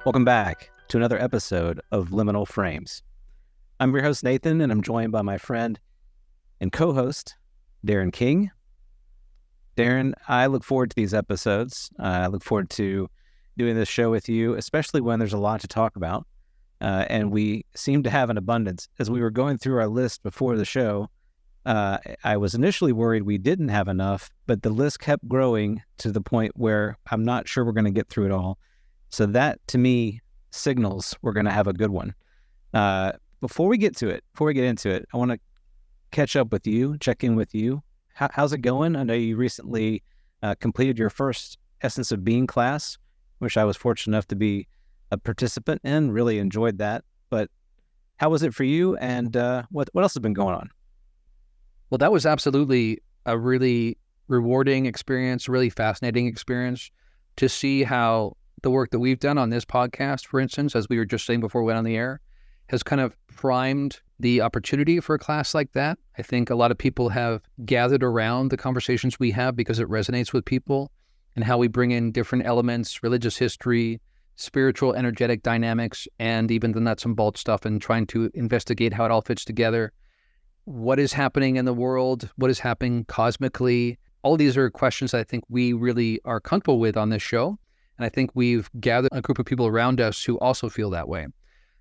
Welcome back to another episode of Liminal Frames. I'm your host, Nathan, and I'm joined by my friend and co-host, Darren King. Darren, I look forward to these episodes. I look forward to doing this show with you, especially when there's a lot to talk about. And we seem to have an abundance. As we were going through our list before the show, I was initially worried we didn't have enough, but the list kept growing to the point where I'm not sure we're going to get through it all. So that, to me, signals we're going to have a good one. Before we get into it, I want to catch up with you, check in with you. How's it going? I know you recently completed your first Essence of Being class, which I was fortunate enough to be a participant in, really enjoyed that. But how was it for you, and what else has been going on? Well, that was absolutely a really rewarding experience, really fascinating experience to see how the work that we've done on this podcast, for instance, as we were just saying before we went on the air, has kind of primed the opportunity for a class like that. I think a lot of people have gathered around the conversations we have because it resonates with people, and how we bring in different elements, religious history, spiritual, energetic dynamics, and even the nuts and bolts stuff, and trying to investigate how it all fits together. What is happening in the world? What is happening cosmically? All these are questions that I think we really are comfortable with on this show. And I think we've gathered a group of people around us who also feel that way.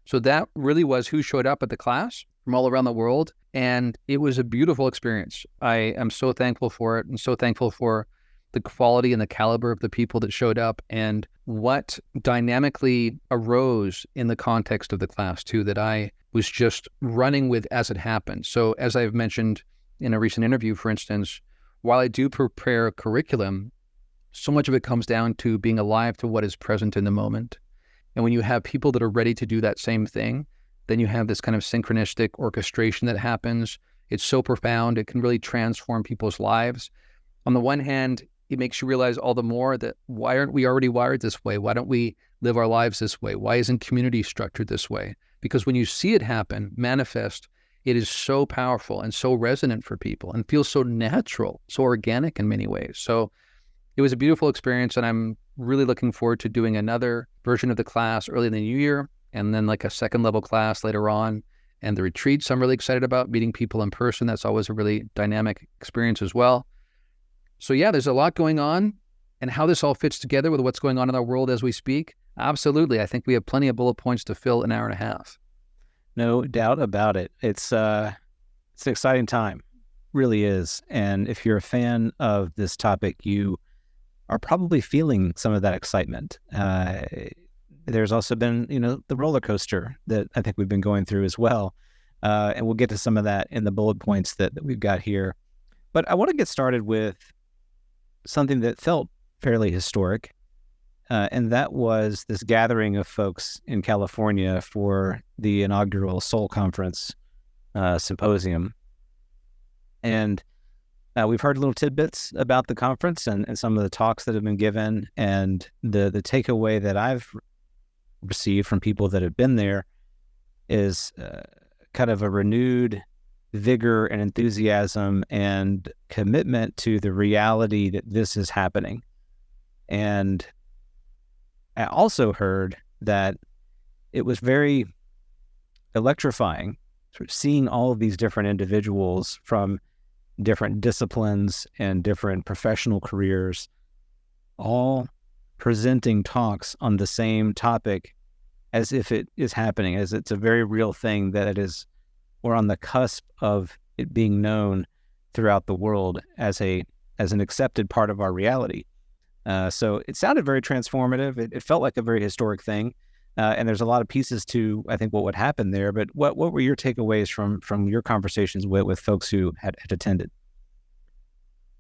So that really was who showed up at the class from all around the world. And it was a beautiful experience. I am so thankful for it, and so thankful for the quality and the caliber of the people that showed up, and what dynamically arose in the context of the class too, that I was just running with as it happened. So as I've mentioned in a recent interview, for instance, while I do prepare a curriculum, so much of it comes down to being alive to what is present in the moment. And when you have people that are ready to do that same thing, then you have this kind of synchronistic orchestration that happens. It's so profound. It can really transform people's lives. On the one hand, it makes you realize all the more that why aren't we already wired this way? Why don't we live our lives this way? Why isn't community structured this way? Because when you see it happen, manifest, it is so powerful and so resonant for people and feels so natural, so organic in many ways. So it was a beautiful experience, and I'm really looking forward to doing another version of the class early in the new year, and then like a second level class later on. And the retreats I'm really excited about, meeting people in person. That's always a really dynamic experience as well. So yeah, there's a lot going on, and how this all fits together with what's going on in our world as we speak. Absolutely. I think we have plenty of bullet points to fill an hour and a half. No doubt about it. It's an exciting time, really is. And if you're a fan of this topic, you are probably feeling some of that excitement. There's also been, the roller coaster that I think we've been going through as well. And we'll get to some of that in the bullet points that we've got here. But I want to get started with something that felt fairly historic. And that was this gathering of folks in California for the inaugural Soul Conference symposium. And we've heard little tidbits about the conference and some of the talks that have been given. And the takeaway that I've received from people that have been there is kind of a renewed vigor and enthusiasm and commitment to the reality that this is happening. And I also heard that it was very electrifying, sort of seeing all of these different individuals from different disciplines and different professional careers, all presenting talks on the same topic as if it is happening, as it's a very real thing, that it is, we're on the cusp of it being known throughout the world as an accepted part of our reality. So it sounded very transformative. It felt like a very historic thing. And there's a lot of pieces to, I think, what would happen there. But what were your takeaways from your conversations with folks who had attended?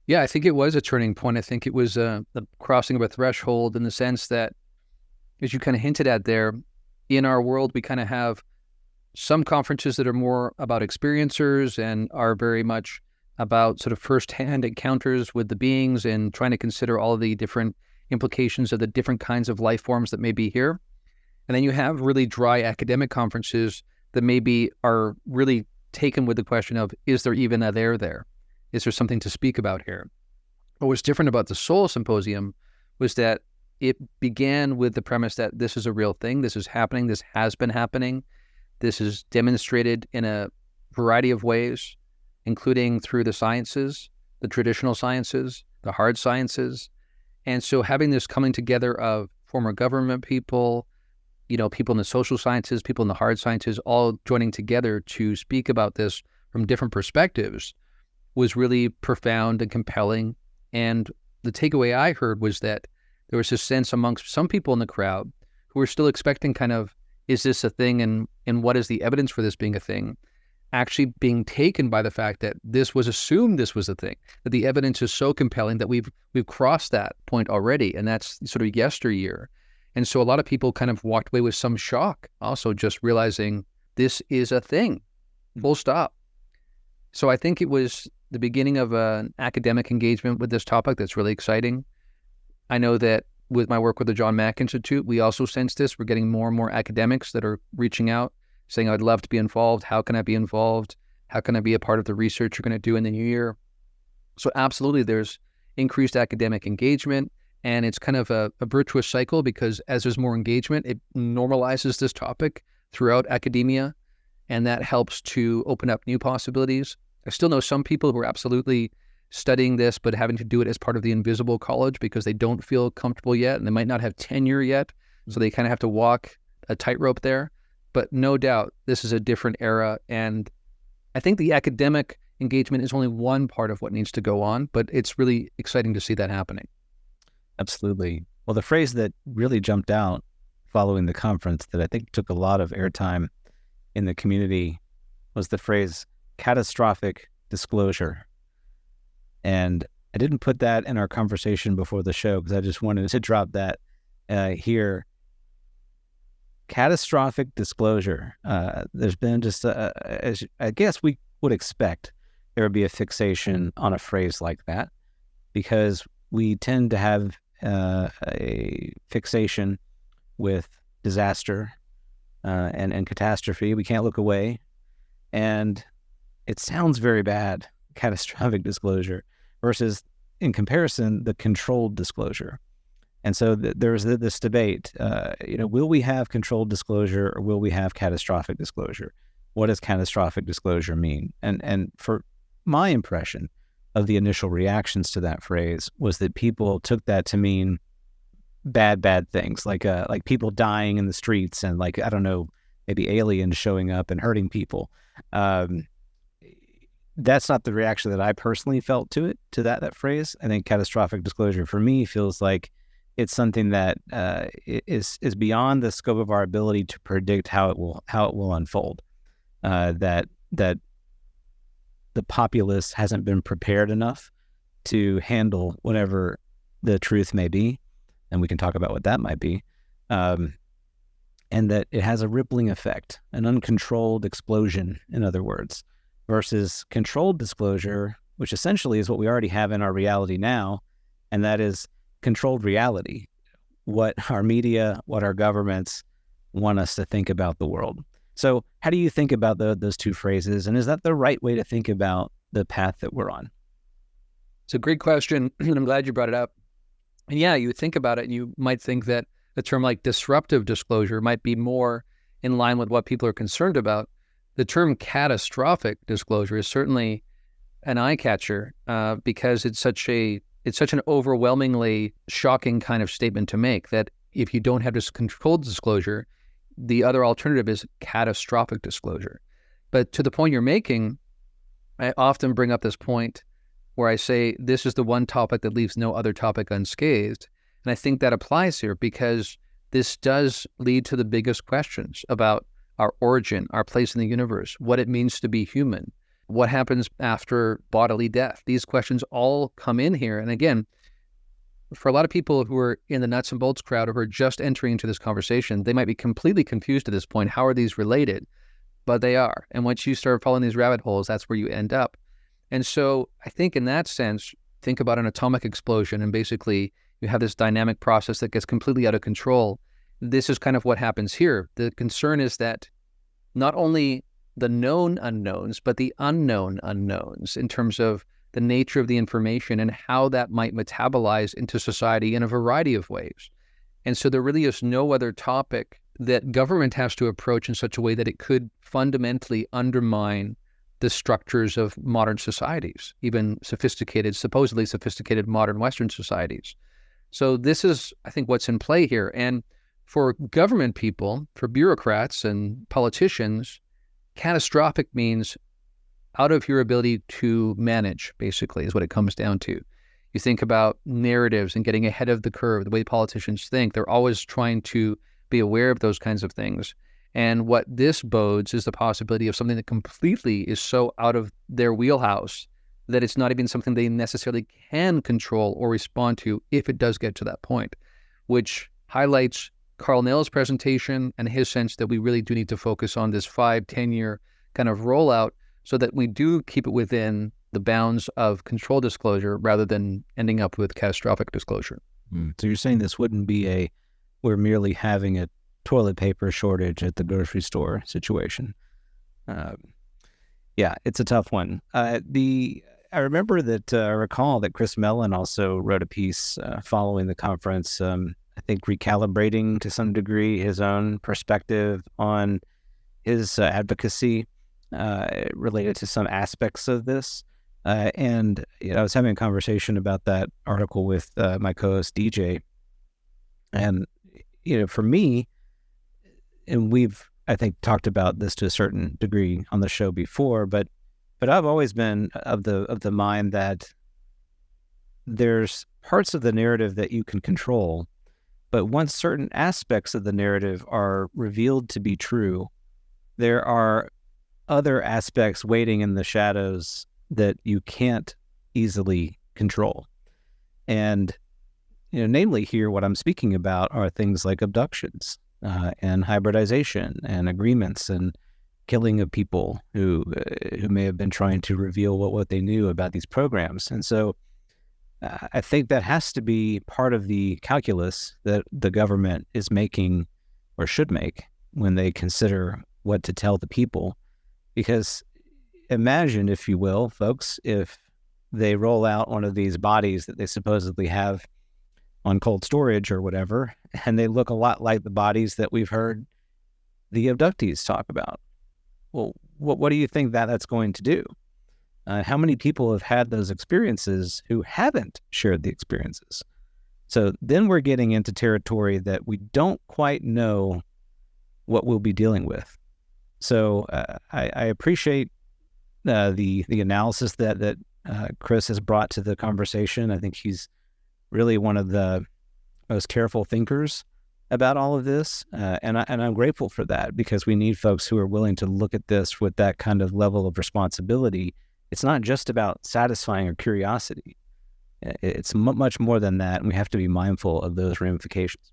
Yeah, I think it was a turning point. I think it was the crossing of a threshold, in the sense that, as you kind of hinted at there, in our world, we kind of have some conferences that are more about experiencers and are very much about sort of firsthand encounters with the beings and trying to consider all of the different implications of the different kinds of life forms that may be here. And then you have really dry academic conferences that maybe are really taken with the question of, is there even a there? Is there something to speak about here? What was different about the Soul Symposium was that it began with the premise that this is a real thing. This is happening. This has been happening. This is demonstrated in a variety of ways, including through the sciences, the traditional sciences, the hard sciences. And so having this coming together of former government people, people in the social sciences, people in the hard sciences, all joining together to speak about this from different perspectives was really profound and compelling. And the takeaway I heard was that there was a sense amongst some people in the crowd who were still expecting kind of, is this a thing, and what is the evidence for this being a thing, actually being taken by the fact that this was assumed this was a thing, that the evidence is so compelling that we've crossed that point already, and that's sort of yesteryear. And so a lot of people kind of walked away with some shock, also just realizing this is a thing, full stop. So I think it was the beginning of an academic engagement with this topic that's really exciting. I know that with my work with the John Mack Institute, we also sense this. We're getting more and more academics that are reaching out, saying, I'd love to be involved. How can I be involved? How can I be a part of the research you're going to do in the new year? So absolutely, there's increased academic engagement, and it's kind of a virtuous cycle, because as there's more engagement, it normalizes this topic throughout academia, and that helps to open up new possibilities. I still know some people who are absolutely studying this, but having to do it as part of the invisible college because they don't feel comfortable yet, and they might not have tenure yet. So they kind of have to walk a tightrope there. But no doubt, this is a different era. And I think the academic engagement is only one part of what needs to go on, but it's really exciting to see that happening. Absolutely. Well, the phrase that really jumped out following the conference that I think took a lot of airtime in the community was the phrase catastrophic disclosure. And I didn't put that in our conversation before the show because I just wanted to drop that here. Catastrophic disclosure. There's been just, as I guess we would expect, there would be a fixation on a phrase like that, because we tend to have a fixation with disaster and catastrophe. We can't look away. And it sounds very bad, catastrophic disclosure, versus, in comparison, the controlled disclosure. And so there's this debate, will we have controlled disclosure or will we have catastrophic disclosure? What does catastrophic disclosure mean? And for my impression of the initial reactions to that phrase was that people took that to mean bad things, like people dying in the streets and, like, I don't know, maybe aliens showing up and hurting people. That's not the reaction that I personally felt to that phrase. I think catastrophic disclosure for me feels like it's something that is beyond the scope of our ability to predict how it will unfold. That the populace hasn't been prepared enough to handle whatever the truth may be, and we can talk about what that might be, and that it has a rippling effect, an uncontrolled explosion, in other words, versus controlled disclosure, which essentially is what we already have in our reality now, and that is controlled reality, what our media, what our governments want us to think about the world. So how do you think about those two phrases, and is that the right way to think about the path that we're on? It's a great question, and I'm glad you brought it up. And yeah, you think about it, and you might think that a term like disruptive disclosure might be more in line with what people are concerned about. The term catastrophic disclosure is certainly an eye catcher because it's such an overwhelmingly shocking kind of statement to make, that if you don't have this controlled disclosure, the other alternative is catastrophic disclosure. But to the point you're making, I often bring up this point where I say this is the one topic that leaves no other topic unscathed. And I think that applies here because this does lead to the biggest questions about our origin, our place in the universe, what it means to be human, what happens after bodily death. These questions all come in here. And again, for a lot of people who are in the nuts and bolts crowd or who are just entering into this conversation, they might be completely confused at this point. How are these related? But they are. And once you start following these rabbit holes, that's where you end up. And so I think in that sense, think about an atomic explosion, and basically you have this dynamic process that gets completely out of control. This is kind of what happens here. The concern is that not only the known unknowns, but the unknown unknowns in terms of the nature of the information and how that might metabolize into society in a variety of ways. And so there really is no other topic that government has to approach in such a way that it could fundamentally undermine the structures of modern societies, even supposedly sophisticated modern Western societies. So this is, I think, what's in play here. And for government people, for bureaucrats and politicians, catastrophic means out of your ability to manage, basically, is what it comes down to. You think about narratives and getting ahead of the curve, the way politicians think. They're always trying to be aware of those kinds of things. And what this bodes is the possibility of something that completely is so out of their wheelhouse that it's not even something they necessarily can control or respond to if it does get to that point, which highlights Carl Nell's presentation and his sense that we really do need to focus on this 5-10 year kind of rollout so that we do keep it within the bounds of control disclosure rather than ending up with catastrophic disclosure. So you're saying this wouldn't be we're merely having a toilet paper shortage at the grocery store situation. Yeah, it's a tough one. I remember that I recall that Chris Mellon also wrote a piece following the conference, I think recalibrating to some degree his own perspective on his advocacy related to some aspects of this. And I was having a conversation about that article with my co-host DJ. And, for me, and we've, I think, talked about this to a certain degree on the show before, but I've always been of the mind that there's parts of the narrative that you can control, but once certain aspects of the narrative are revealed to be true, there are other aspects waiting in the shadows that you can't easily control. And, namely here, what I'm speaking about are things like abductions and hybridization and agreements and killing of people who may have been trying to reveal what they knew about these programs. And so I think that has to be part of the calculus that the government is making or should make when they consider what to tell the people. Because imagine, if you will, folks, if they roll out one of these bodies that they supposedly have on cold storage or whatever, and they look a lot like the bodies that we've heard the abductees talk about. Well, what do you think that's going to do? How many people have had those experiences who haven't shared the experiences? So then we're getting into territory that we don't quite know what we'll be dealing with. So I appreciate the analysis that Chris has brought to the conversation. I think he's really one of the most careful thinkers about all of this, and I'm grateful for that, because we need folks who are willing to look at this with that kind of level of responsibility. It's not just about satisfying our curiosity. It's much more than that, and we have to be mindful of those ramifications.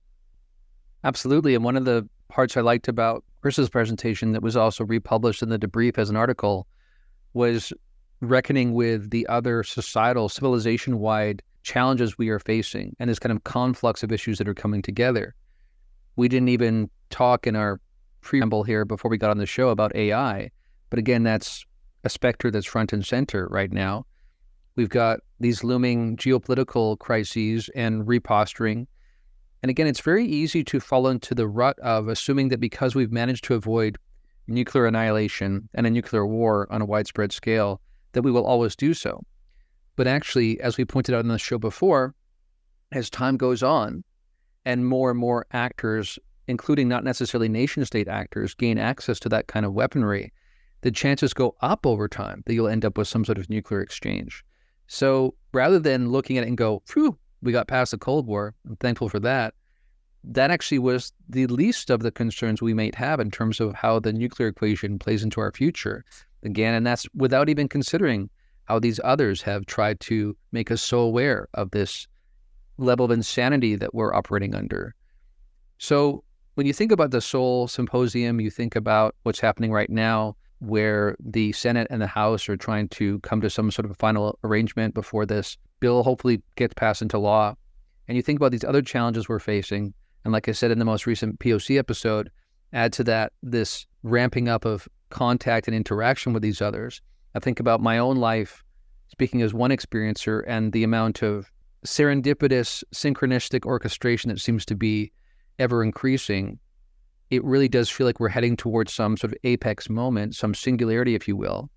Absolutely, and one of the parts I liked about Chris's presentation that was also republished in the debrief as an article was reckoning with the other societal, civilization-wide challenges we are facing and this kind of conflux of issues that are coming together. We didn't even talk in our preamble here before we got on the show about AI, but again, that's a specter that's front and center right now. We've got these looming geopolitical crises and reposturing. And again, it's very easy to fall into the rut of assuming that because we've managed to avoid nuclear annihilation and a nuclear war on a widespread scale, that we will always do so. But actually, as we pointed out on the show before, as time goes on and more actors, including not necessarily nation-state actors, gain access to that kind of weaponry, the chances go up over time that you'll end up with some sort of nuclear exchange. So rather than looking at it and go, phew, we got past the Cold War, I'm thankful for that, that actually was the least of the concerns we might have in terms of how the nuclear equation plays into our future. Again, and that's without even considering how these others have tried to make us so aware of this level of insanity that we're operating under. So when you think about the Seoul Symposium, you think about what's happening right now, where the Senate and the House are trying to come to some sort of a final arrangement before this bill hopefully gets passed into law. And you think about these other challenges we're facing. And like I said in the most recent POC episode, add to that this ramping up of contact and interaction with these others. I think about my own life, speaking as one experiencer, and the amount of serendipitous, synchronistic orchestration that seems to be ever increasing, it really does feel like we're heading towards some sort of apex moment, some singularity, if you will,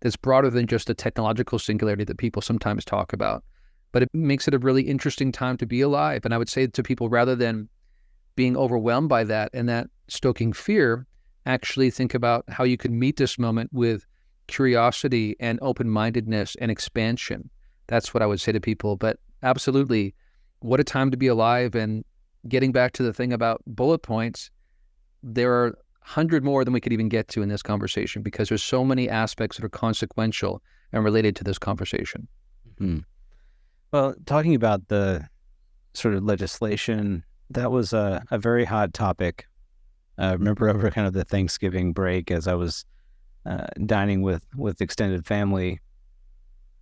that's broader than just a technological singularity that people sometimes talk about. But it makes it a really interesting time to be alive. And I would say to people, rather than being overwhelmed by that and that stoking fear, actually think about how you could meet this moment with curiosity and open-mindedness and expansion. That's what I would say to people. But absolutely, what a time to be alive. And getting back to the thing about bullet points, there are 100 more than we could even get to in this conversation, because there's so many aspects that are consequential and related to this conversation. Mm-hmm. Well, talking about the sort of legislation, that was a very hot topic. I remember over kind of the Thanksgiving break, as I was dining with extended family,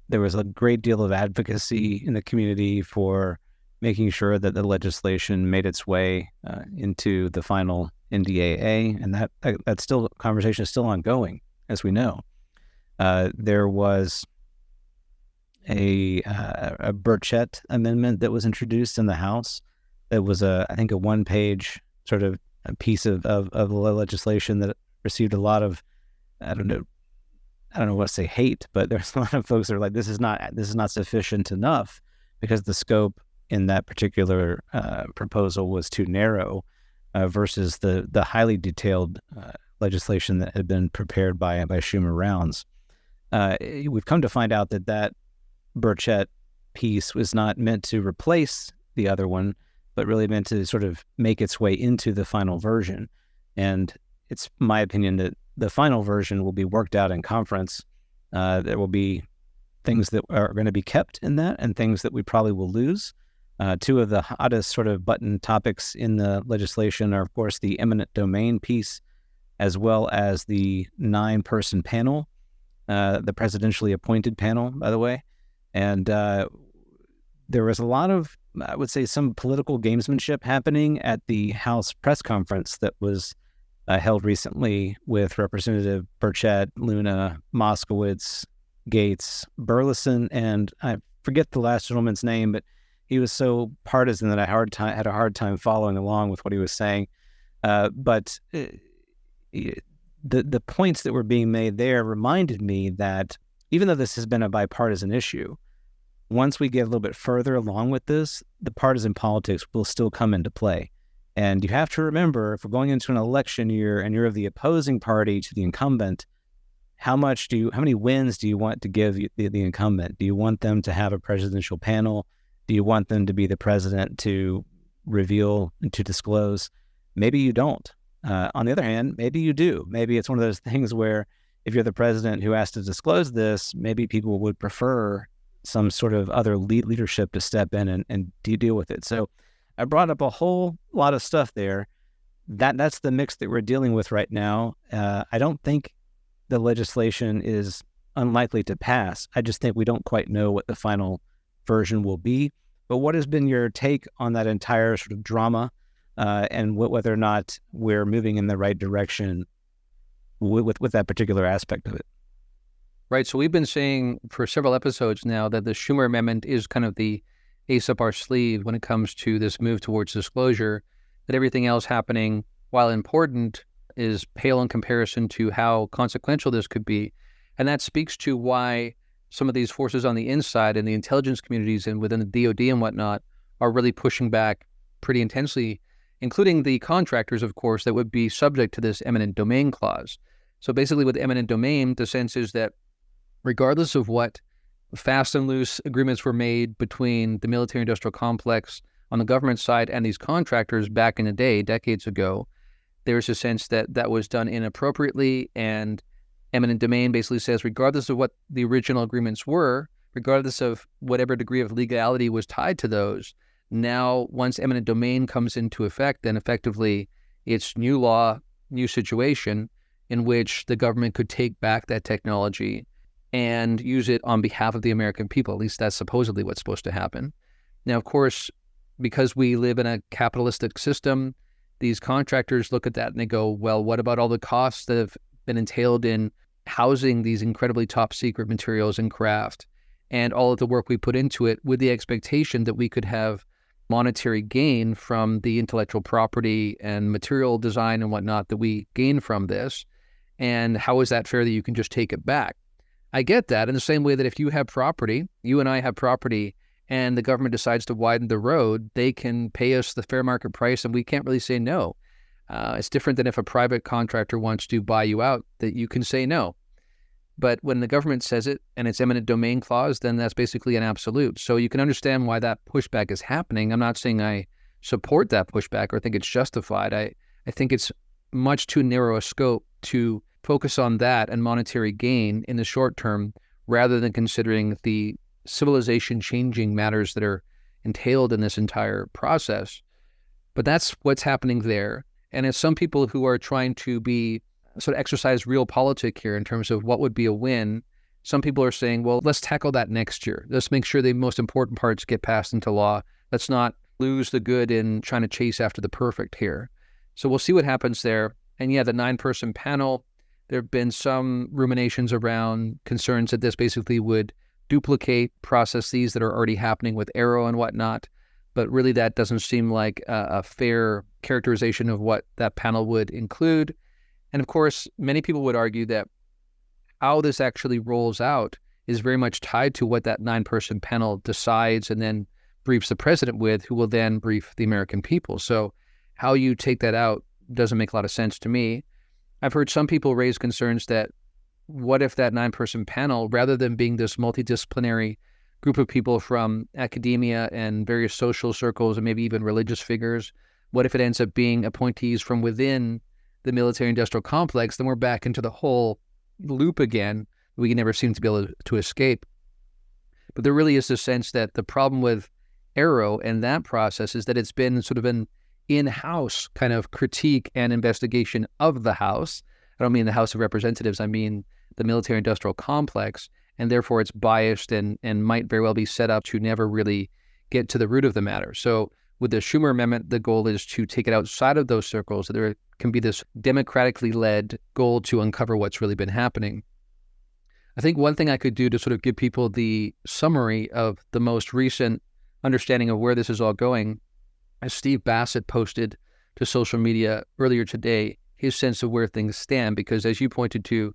there was a great deal of advocacy in the community for making sure that the legislation made its way into the final NDAA, and that still conversation is still ongoing, as we know. There was a Burchett amendment that was introduced in the House. That was I think a one-page sort of a piece of legislation that received a lot of, I don't know what to say, hate, but there's a lot of folks that are like, this is not sufficient enough, because the scope in that particular proposal was too narrow versus the highly detailed legislation that had been prepared by Schumer Rounds. We've come to find out that Burchett piece was not meant to replace the other one, but really meant to sort of make its way into the final version. And it's my opinion that the final version will be worked out in conference. There will be things that are going to be kept in that and things that we probably will lose. Two of the hottest sort of button topics in the legislation are, of course, the eminent domain piece, as well as the 9-person panel, the presidentially appointed panel, by the way. And there was a lot of, I would say, some political gamesmanship happening at the House press conference that was held recently with Representative Burchett, Luna, Moskowitz, Gates, Burleson, and I forget the last gentleman's name, but he was so partisan that I had a hard time following along with what he was saying. But the points that were being made there reminded me that even though this has been a bipartisan issue, once we get a little bit further along with this, the partisan politics will still come into play. And you have to remember, if we're going into an election year and you're of the opposing party to the incumbent, how many wins do you want to give the incumbent? Do you want them to have a presidential panel? Do you want them to be the president to reveal and to disclose? Maybe you don't. On the other hand, maybe you do. Maybe it's one of those things where if you're the president who has to disclose this, maybe people would prefer some sort of other leadership to step in and deal with it. So I brought up a whole lot of stuff there. That's the mix that we're dealing with right now. I don't think the legislation is unlikely to pass. I just think we don't quite know what the final version will be. But what has been your take on that entire sort of drama and whether or not we're moving in the right direction with that particular aspect of it? Right. So we've been saying for several episodes now that the Schumer Amendment is kind of the ace up our sleeve when it comes to this move towards disclosure, that everything else happening, while important, is pale in comparison to how consequential this could be. And that speaks to why some of these forces on the inside and the intelligence communities and within the DOD and whatnot are really pushing back pretty intensely, including the contractors, of course, that would be subject to this eminent domain clause. So basically with eminent domain, the sense is that regardless of what fast and loose agreements were made between the military-industrial complex on the government side and these contractors back in the day, decades ago, there's a sense that that was done inappropriately, and eminent domain basically says regardless of what the original agreements were, regardless of whatever degree of legality was tied to those, now once eminent domain comes into effect, then effectively it's new law, new situation in which the government could take back that technology and use it on behalf of the American people. At least that's supposedly what's supposed to happen. Now, of course, because we live in a capitalistic system, these contractors look at that and they go, well, what about all the costs that have been entailed in housing these incredibly top secret materials and craft and all of the work we put into it, with the expectation that we could have monetary gain from the intellectual property and material design and whatnot that we gain from this. And how is that fair that you can just take it back? I get that in the same way that if you have property, you and I have property, and the government decides to widen the road, they can pay us the fair market price and we can't really say no. It's different than if a private contractor wants to buy you out, that you can say no. But when the government says it and it's eminent domain clause, then that's basically an absolute. So you can understand why that pushback is happening. I'm not saying I support that pushback or think it's justified. I think it's much too narrow a scope to focus on that and monetary gain in the short term rather than considering the civilization changing matters that are entailed in this entire process. But that's what's happening there. And as some people who are trying to be sort of exercise realpolitik here in terms of what would be a win, some people are saying, well, let's tackle that next year. Let's make sure the most important parts get passed into law. Let's not lose the good in trying to chase after the perfect here. So we'll see what happens there. And yeah, the 9-person panel, there have been some ruminations around concerns that this basically would duplicate processes that are already happening with Arrow and whatnot. But really, that doesn't seem like a fair characterization of what that panel would include. And of course, many people would argue that how this actually rolls out is very much tied to what that 9-person panel decides and then briefs the president with, who will then brief the American people. So how you take that out doesn't make a lot of sense to me. I've heard some people raise concerns that what if that 9-person panel, rather than being this multidisciplinary group of people from academia and various social circles and maybe even religious figures, what if it ends up being appointees from within the military-industrial complex? Then we're back into the whole loop again. We never seem to be able to escape. But there really is this sense that the problem with Arrow and that process is that it's been sort of an in-house kind of critique and investigation of the House. I don't mean the House of Representatives, I mean the military-industrial complex, and therefore it's biased and might very well be set up to never really get to the root of the matter. So with the Schumer Amendment, the goal is to take it outside of those circles, so there can be this democratically led goal to uncover what's really been happening. I think one thing I could do to sort of give people the summary of the most recent understanding of where this is all going, as Steve Bassett posted to social media earlier today, his sense of where things stand, because as you pointed to,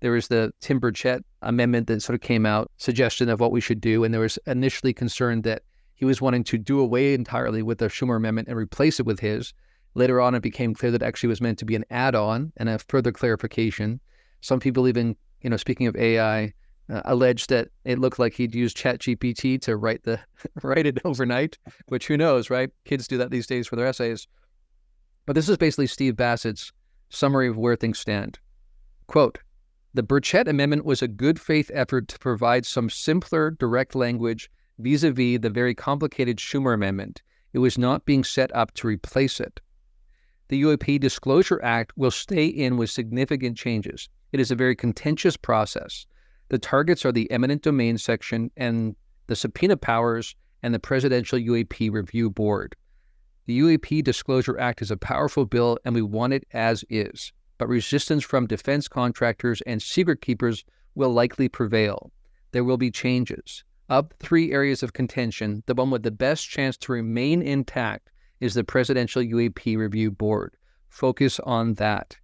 there was the Tim Burchett amendment that sort of came out, suggestion of what we should do, and there was initially concern that he was wanting to do away entirely with the Schumer Amendment and replace it with his. Later on, it became clear that actually was meant to be an add-on and a further clarification. Some people even, speaking of AI, alleged that it looked like he'd used ChatGPT to write it overnight, which who knows, right? Kids do that these days for their essays. But this is basically Steve Bassett's summary of where things stand. Quote, "The Burchett Amendment was a good faith effort to provide some simpler, direct language vis-a-vis the very complicated Schumer Amendment. It was not being set up to replace it. The UAP Disclosure Act will stay in with significant changes. It is a very contentious process. The targets are the eminent domain section and the subpoena powers and the Presidential UAP Review Board. The UAP Disclosure Act is a powerful bill and we want it as is, but resistance from defense contractors and secret keepers will likely prevail. There will be changes. Of 3 areas of contention, the one with the best chance to remain intact is the Presidential UAP Review Board. Focus on that.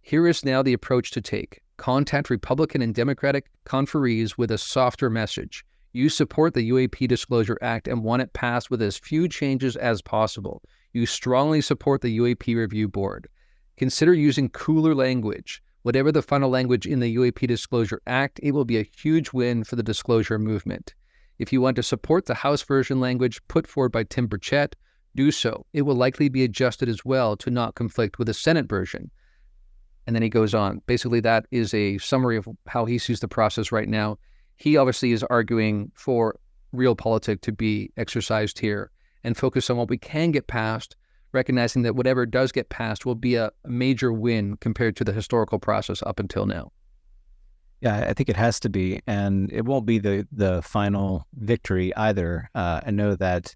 Here is now the approach to take. Contact Republican and Democratic conferees with a softer message. You support the UAP Disclosure Act and want it passed with as few changes as possible. You strongly support the UAP Review Board. Consider using cooler language. Whatever the final language in the UAP Disclosure Act, it will be a huge win for the disclosure movement. If you want to support the House version language put forward by Tim Burchett, do so. It will likely be adjusted as well to not conflict with the Senate version." And then he goes on. Basically, that is a summary of how he sees the process right now. He obviously is arguing for realpolitik to be exercised here and focus on what we can get passed, recognizing that whatever does get passed will be a major win compared to the historical process up until now. Yeah, I think it has to be, and it won't be the final victory either. I know that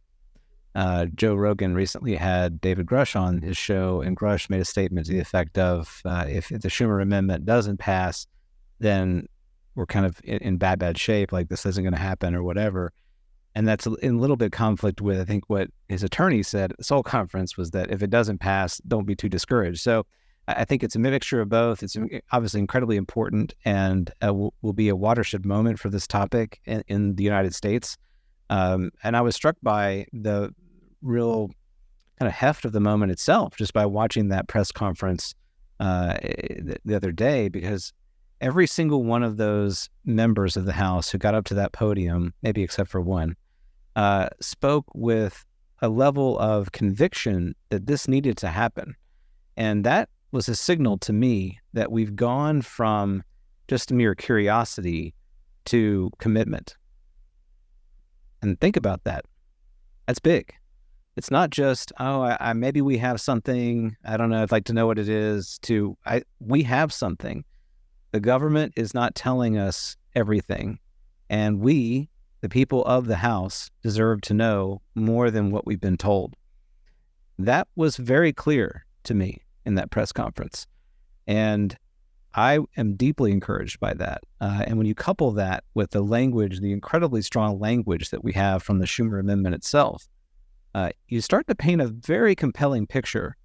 Joe Rogan recently had David Grush on his show, and Grush made a statement to the effect of, if the Schumer Amendment doesn't pass, then we're kind of in bad shape, like this isn't going to happen or whatever. And that's in a little bit conflict with, I think, what his attorney said at the Seoul conference was that if it doesn't pass, don't be too discouraged. So I think it's a mixture of both. It's obviously incredibly important and will be a watershed moment for this topic in the United States. And I was struck by the real kind of heft of the moment itself just by watching that press conference the other day, because every single one of those members of the House who got up to that podium, maybe except for one, spoke with a level of conviction that this needed to happen. And that was a signal to me that we've gone from just mere curiosity to commitment. And think about that. That's big. It's not just, I maybe we have something, I don't know, I'd like to know what it is, we have something. The government is not telling us everything. And we, the people of the House, deserve to know more than what we've been told. That was very clear to me in that press conference. And I am deeply encouraged by that. And when you couple that with the language, the incredibly strong language that we have from the Schumer Amendment itself, you start to paint a very compelling picture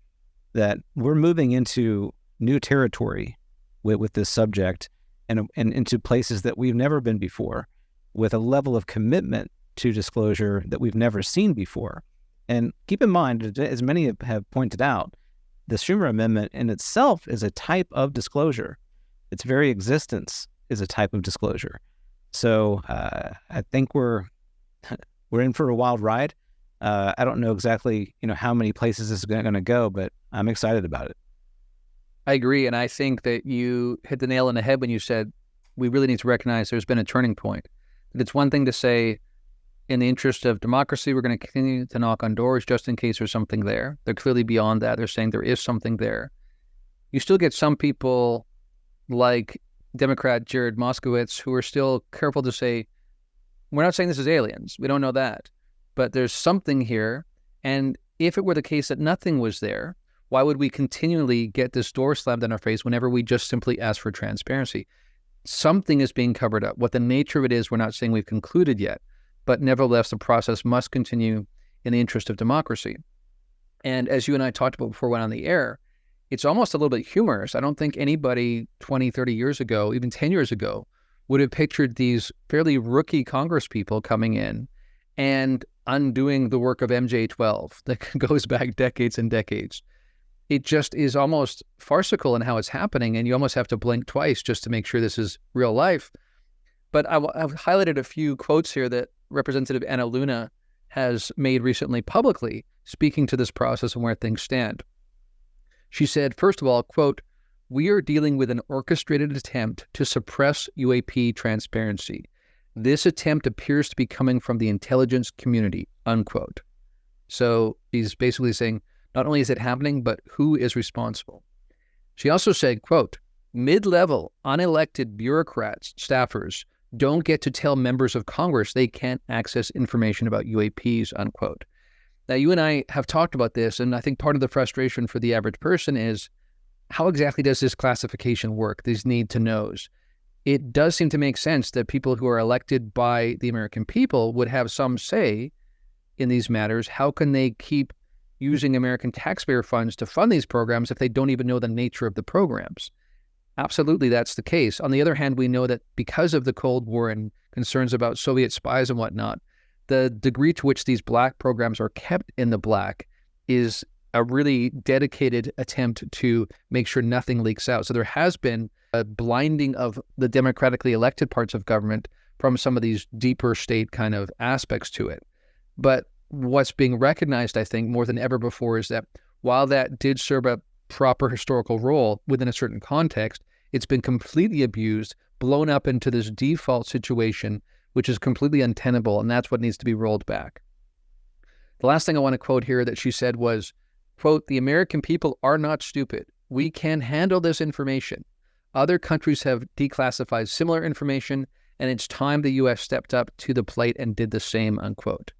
that we're moving into new territory with this subject and into places that we've never been before, with a level of commitment to disclosure that we've never seen before. And keep in mind, as many have pointed out, the Schumer Amendment in itself is a type of disclosure. Its very existence is a type of disclosure. So I think we're in for a wild ride. I don't know exactly, how many places this is going to go, but I'm excited about it. I agree. And I think that you hit the nail on the head when you said we really need to recognize there's been a turning point. That it's one thing to say, in the interest of democracy, we're going to continue to knock on doors just in case there's something there. They're clearly beyond that. They're saying there is something there. You still get some people like Democrat Jared Moskowitz who are still careful to say, we're not saying this is aliens. We don't know that. But there's something here. And if it were the case that nothing was there, why would we continually get this door slammed in our face whenever we just simply ask for transparency? Something is being covered up. What the nature of it is, we're not saying we've concluded yet. But nevertheless, the process must continue in the interest of democracy. And as you and I talked about before we went on the air, it's almost a little bit humorous. I don't think anybody 20, 30 years ago, even 10 years ago, would have pictured these fairly rookie Congress people coming in and undoing the work of MJ-12 that goes back decades and decades. It just is almost farcical in how it's happening, and you almost have to blink twice just to make sure this is real life. But I've highlighted a few quotes here that Representative Anna Luna has made recently publicly, speaking to this process and where things stand. She said, first of all, quote, "We are dealing with an orchestrated attempt to suppress UAP transparency. This attempt appears to be coming from the intelligence community," unquote. So he's basically saying, not only is it happening, but who is responsible? She also said, quote, "Mid-level, unelected bureaucrats, staffers, don't get to tell members of Congress they can't access information about UAPs," unquote. Now, you and I have talked about this, and I think part of the frustration for the average person is, how exactly does this classification work, these need-to-knows? It does seem to make sense that people who are elected by the American people would have some say in these matters. How can they keep using American taxpayer funds to fund these programs if they don't even know the nature of the programs? Absolutely, that's the case. On the other hand, we know that because of the Cold War and concerns about Soviet spies and whatnot, the degree to which these black programs are kept in the black is a really dedicated attempt to make sure nothing leaks out. So there has been a blinding of the democratically elected parts of government from some of these deeper state kind of aspects to it. But what's being recognized, I think, more than ever before is that while that did serve a proper historical role within a certain context, it's been completely abused, blown up into this default situation, which is completely untenable, and that's what needs to be rolled back. The last thing I want to quote here that she said was, quote, "The American people are not stupid. We can handle this information. Other countries have declassified similar information, and it's time the U.S. stepped up to the plate and did the same," unquote.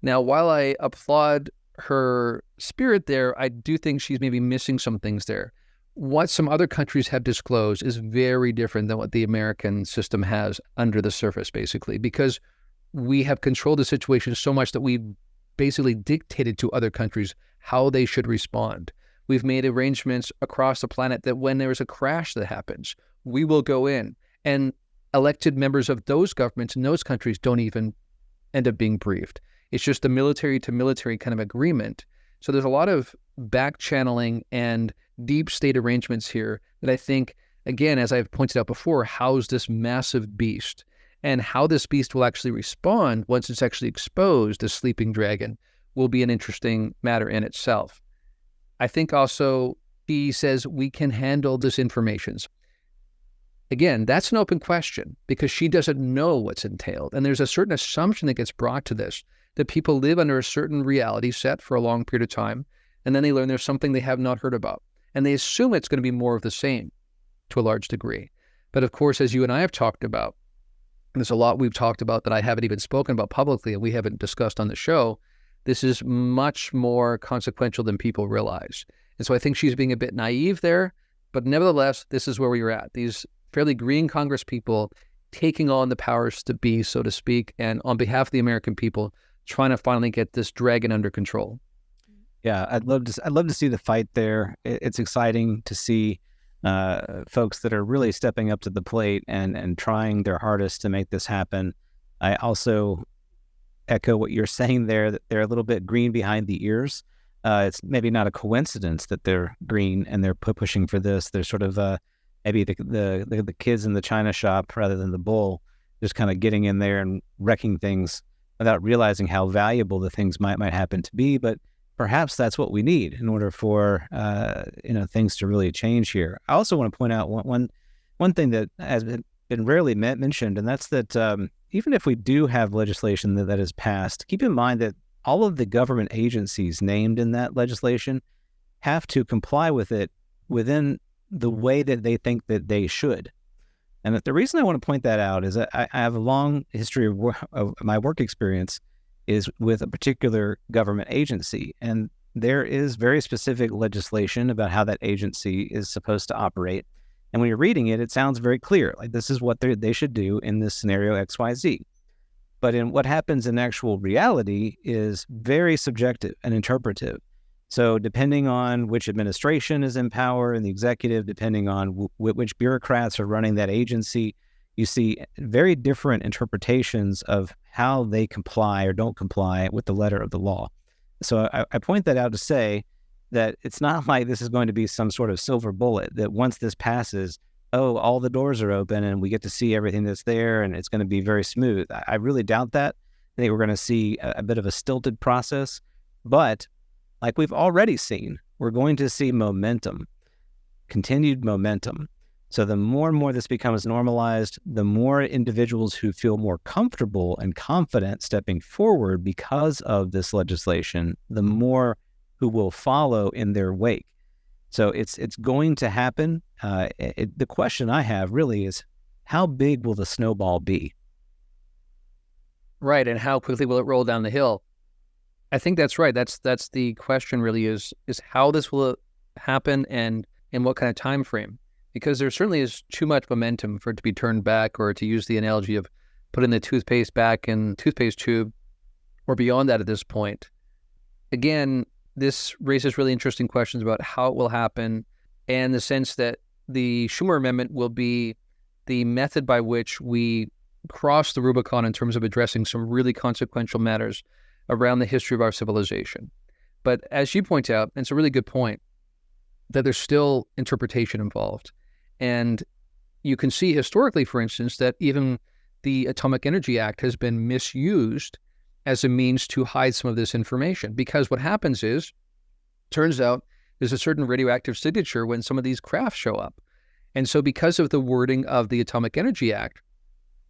Now, while I applaud her spirit there, I do think she's maybe missing some things there. What some other countries have disclosed is very different than what the American system has under the surface, basically, because we have controlled the situation so much that we've basically dictated to other countries how they should respond. We've made arrangements across the planet that when there is a crash that happens, we will go in, and elected members of those governments in those countries don't even end up being briefed. It's just a military to military kind of agreement. So there's a lot of back channeling and deep state arrangements here that I think, again, as I've pointed out before, house this massive beast. And how this beast will actually respond once it's actually exposed, the sleeping dragon, will be an interesting matter in itself. I think also he says we can handle disinformations. Again, that's an open question because she doesn't know what's entailed. And there's a certain assumption that gets brought to this, that people live under a certain reality set for a long period of time, and then they learn there's something they have not heard about. And they assume it's going to be more of the same to a large degree. But of course, as you and I have talked about, there's a lot we've talked about that I haven't even spoken about publicly and we haven't discussed on the show. This is much more consequential than people realize. And so I think she's being a bit naive there, but nevertheless, this is where we're at. These fairly green Congress people taking on the powers to be, so to speak, and on behalf of the American people, trying to finally get this dragon under control. Yeah, I'd love to see the fight there. It's exciting to see folks that are really stepping up to the plate and trying their hardest to make this happen. I also echo what you're saying there, that they're a little bit green behind the ears. It's maybe not a coincidence that they're green and they're pushing for this. They're sort of maybe the kids in the china shop rather than the bull, just kind of getting in there and wrecking things without realizing how valuable the things might happen to be. But perhaps that's what we need in order for things to really change here. I also want to point out one thing that has been rarely mentioned, and that's that even if we do have legislation that is passed, keep in mind that all of the government agencies named in that legislation have to comply with it within the way that they think that they should. And the reason I want to point that out is that I have a long history of my work experience is with a particular government agency. And there is very specific legislation about how that agency is supposed to operate. And when you're reading it, it sounds very clear, like this is what they should do in this scenario XYZ. But in what happens in actual reality is very subjective and interpretive. So depending on which administration is in power in the executive, depending on which bureaucrats are running that agency, you see very different interpretations of how they comply or don't comply with the letter of the law. So I point that out to say that it's not like this is going to be some sort of silver bullet, that once this passes, all the doors are open and we get to see everything that's there and it's going to be very smooth. I really doubt that. I think we're going to see a bit of a stilted process, but like we've already seen, we're going to see momentum, continued momentum. So the more and more this becomes normalized, the more individuals who feel more comfortable and confident stepping forward because of this legislation, the more who will follow in their wake. So it's going to happen. The question I have really is, how big will the snowball be? Right, and how quickly will it roll down the hill? I think that's right. That's the question really is how this will happen and in what kind of time frame. Because there certainly is too much momentum for it to be turned back, or to use the analogy of putting the toothpaste back in the toothpaste tube or beyond that at this point. Again, this raises really interesting questions about how it will happen, and the sense that the Schumer Amendment will be the method by which we cross the Rubicon in terms of addressing some really consequential matters around the history of our civilization. But as you point out, and it's a really good point, that there's still interpretation involved. And you can see historically, for instance, that even the Atomic Energy Act has been misused as a means to hide some of this information. Because what happens is, turns out, there's a certain radioactive signature when some of these crafts show up. And so because of the wording of the Atomic Energy Act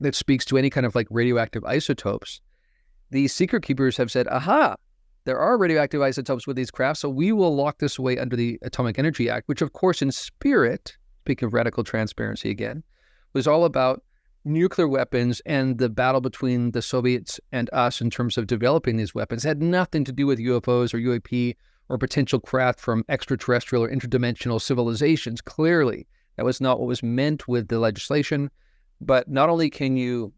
that speaks to any kind of like radioactive isotopes, the secret keepers have said, aha, there are radioactive isotopes with these crafts, so we will lock this away under the Atomic Energy Act, which of course in spirit, speaking of radical transparency again, was all about nuclear weapons and the battle between the Soviets and us in terms of developing these weapons. It had nothing to do with UFOs or UAP or potential craft from extraterrestrial or interdimensional civilizations. Clearly, that was not what was meant with the legislation. But not only can you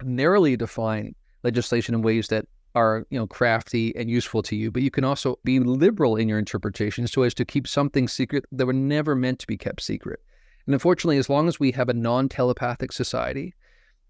narrowly define legislation in ways that are, crafty and useful to you, but you can also be liberal in your interpretation so as to keep something secret that were never meant to be kept secret. And unfortunately, as long as we have a non-telepathic society,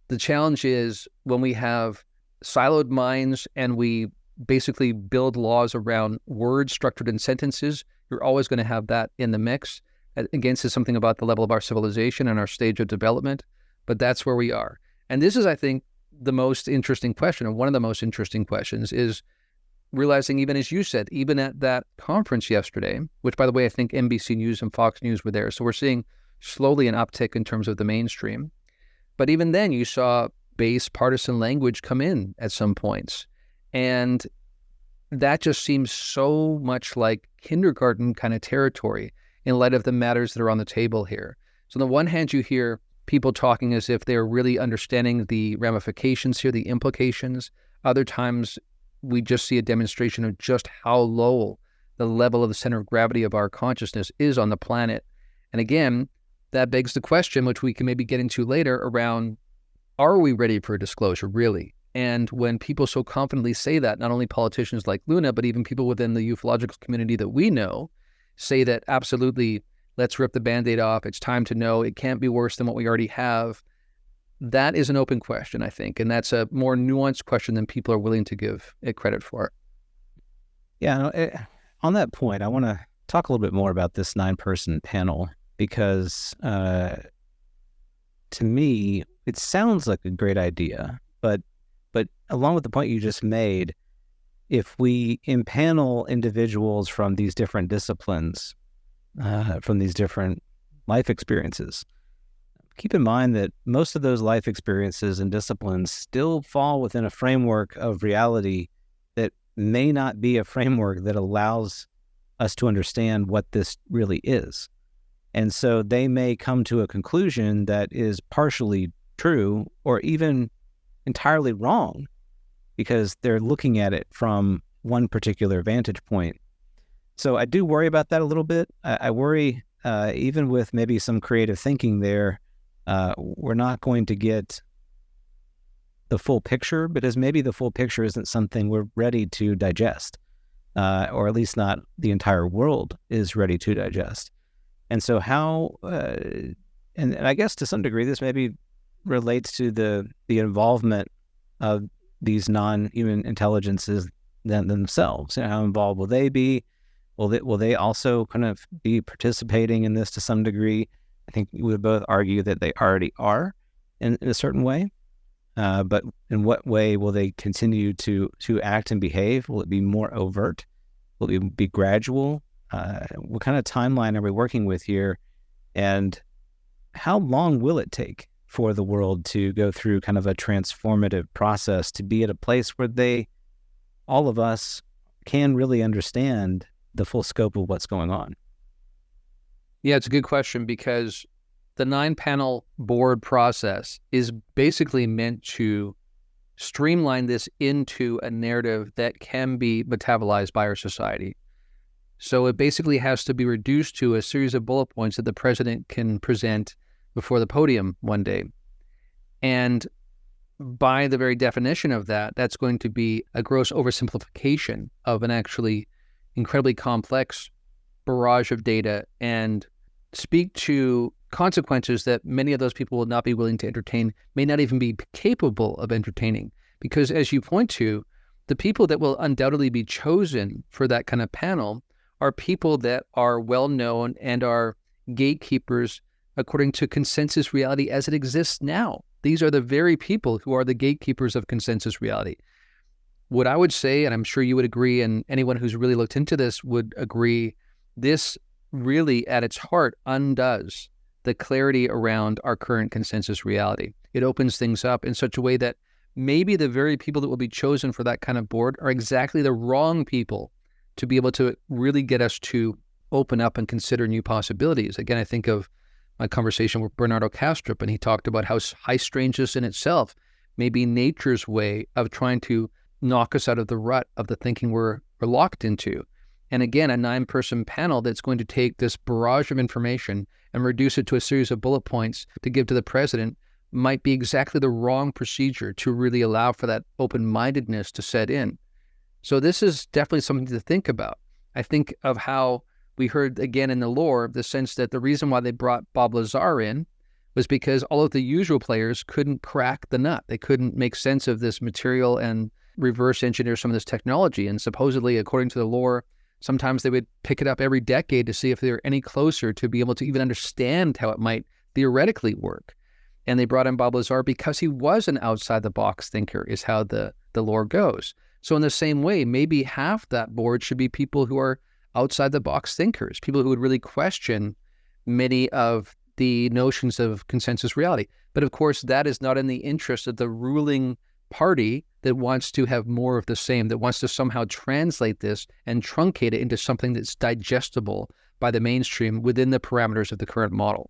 the challenge is when we have siloed minds and we basically build laws around words structured in sentences, you're always going to have that in the mix. Again, says something about the level of our civilization and our stage of development, but that's where we are. And this is, I think, the most interesting question, or one of the most interesting questions, is realizing, even as you said, even at that conference yesterday, which, by the way, I think NBC News and Fox News were there. So we're seeing slowly an uptick in terms of the mainstream. But even then, you saw base partisan language come in at some points. And that just seems so much like kindergarten kind of territory in light of the matters that are on the table here. So on the one hand, you hear people talking as if they're really understanding the ramifications here, the implications. Other times, we just see a demonstration of just how low the level of the center of gravity of our consciousness is on the planet. And again, that begs the question, which we can maybe get into later, around, are we ready for a disclosure, really? And when people so confidently say that, not only politicians like Luna, but even people within the ufological community that we know, say that absolutely, let's rip the Band-Aid off, it's time to know, it can't be worse than what we already have. That is an open question, I think, and that's a more nuanced question than people are willing to give it credit for. Yeah, on that point, I want to talk a little bit more about this 9-person panel, because to me, it sounds like a great idea, but along with the point you just made, if we impanel individuals from these different disciplines, from these different life experiences, keep in mind that most of those life experiences and disciplines still fall within a framework of reality that may not be a framework that allows us to understand what this really is. And so they may come to a conclusion that is partially true or even entirely wrong because they're looking at it from one particular vantage point. So I do worry about that a little bit. I worry, even with maybe some creative thinking there, we're not going to get the full picture, because maybe the full picture isn't something we're ready to digest, or at least not the entire world is ready to digest. And so how, and I guess to some degree, this maybe relates to the involvement of these non-human intelligences themselves. How involved will they be? Will they also kind of be participating in this to some degree? I think we would both argue that they already are in a certain way. But in what way will they continue to act and behave? Will it be more overt? Will it be gradual? What kind of timeline are we working with here? And how long will it take for the world to go through kind of a transformative process to be at a place where all of us can really understand the full scope of what's going on? Yeah, it's a good question, because the 9-panel board process is basically meant to streamline this into a narrative that can be metabolized by our society. So it basically has to be reduced to a series of bullet points that the president can present before the podium one day. And by the very definition of that, that's going to be a gross oversimplification of an actually incredibly complex barrage of data, and speak to consequences that many of those people will not be willing to entertain, may not even be capable of entertaining. Because as you point to, the people that will undoubtedly be chosen for that kind of panel are people that are well-known and are gatekeepers according to consensus reality as it exists now. These are the very people who are the gatekeepers of consensus reality. What I would say, and I'm sure you would agree, and anyone who's really looked into this would agree, this really at its heart undoes the clarity around our current consensus reality. It opens things up in such a way that maybe the very people that will be chosen for that kind of board are exactly the wrong people to be able to really get us to open up and consider new possibilities. Again, I think of my conversation with Bernardo Kastrup, and he talked about how high strangeness in itself may be nature's way of trying to knock us out of the rut of the thinking we're locked into. And again, a 9-person panel that's going to take this barrage of information and reduce it to a series of bullet points to give to the president might be exactly the wrong procedure to really allow for that open-mindedness to set in. So this is definitely something to think about. I think of how we heard again in the lore, the sense that the reason why they brought Bob Lazar in was because all of the usual players couldn't crack the nut. They couldn't make sense of this material and reverse engineer some of this technology. And supposedly, according to the lore, sometimes they would pick it up every decade to see if they were any closer to be able to even understand how it might theoretically work. And they brought in Bob Lazar because he was an outside-the-box thinker, is how the lore goes. So in the same way, maybe half that board should be people who are outside-the-box thinkers, people who would really question many of the notions of consensus reality. But of course, that is not in the interest of the ruling party that wants to have more of the same, that wants to somehow translate this and truncate it into something that's digestible by the mainstream within the parameters of the current model.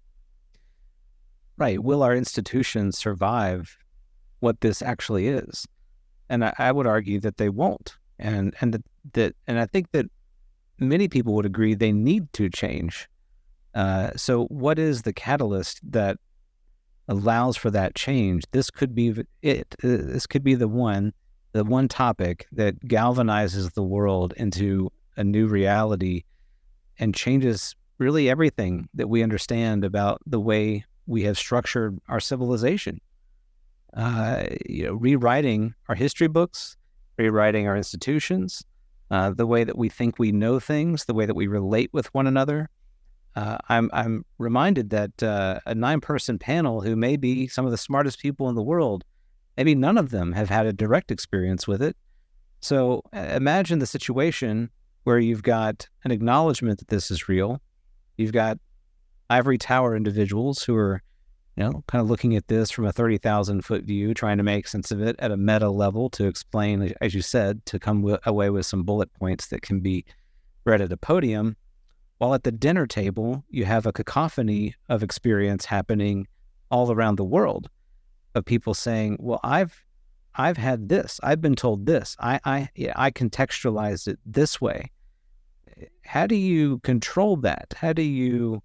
Right. Will our institutions survive what this actually is? And I would argue that they won't. And I think that many people would agree they need to change. So what is the catalyst that allows for that change? This could be it. This could be the one topic that galvanizes the world into a new reality and changes really everything that we understand about the way we have structured our civilization. Rewriting our history books, rewriting our institutions, the way that we think we know things, the way that we relate with one another. I'm reminded that a 9-person panel who may be some of the smartest people in the world, maybe none of them have had a direct experience with it. So imagine the situation where you've got an acknowledgement that this is real. You've got ivory tower individuals who are, kind of looking at this from a 30,000-foot view, trying to make sense of it at a meta level to explain, as you said, to come away with some bullet points that can be read at a podium. While at the dinner table, you have a cacophony of experience happening all around the world of people saying, well, I've had this, I've been told this, I contextualized it this way. How do you control that? How do you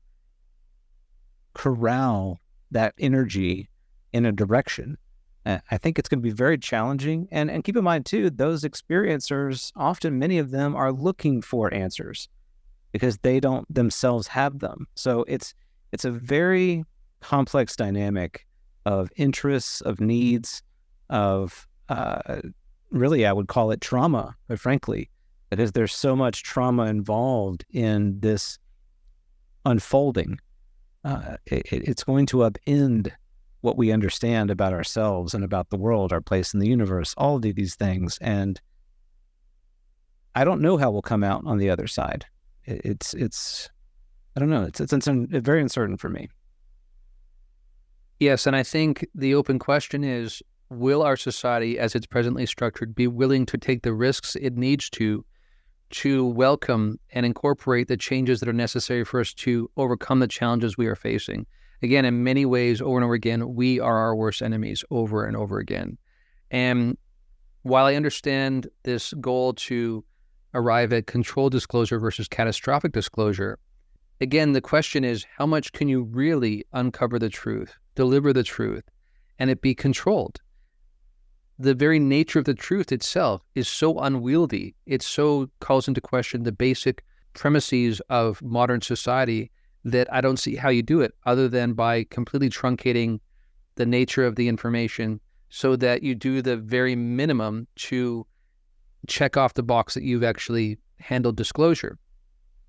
corral that energy in a direction? I think it's going to be very challenging. And keep in mind, too, those experiencers, often many of them are looking for answers because they don't themselves have them. So it's a very complex dynamic of interests, of needs, of really, I would call it trauma, but frankly, because there's so much trauma involved in this unfolding. It's going to upend what we understand about ourselves and about the world, our place in the universe, all of these things. And I don't know how we'll come out on the other side. It's I don't know. It's very uncertain for me. Yes, and I think the open question is, will our society, as it's presently structured, be willing to take the risks it needs to welcome and incorporate the changes that are necessary for us to overcome the challenges we are facing? Again, in many ways, over and over again, we are our worst enemies over and over again. And while I understand this goal to arrive at controlled disclosure versus catastrophic disclosure, again, the question is, how much can you really uncover the truth, deliver the truth, and it be controlled? The very nature of the truth itself is so unwieldy. It so calls into question the basic premises of modern society that I don't see how you do it other than by completely truncating the nature of the information so that you do the very minimum to check off the box that you've actually handled disclosure.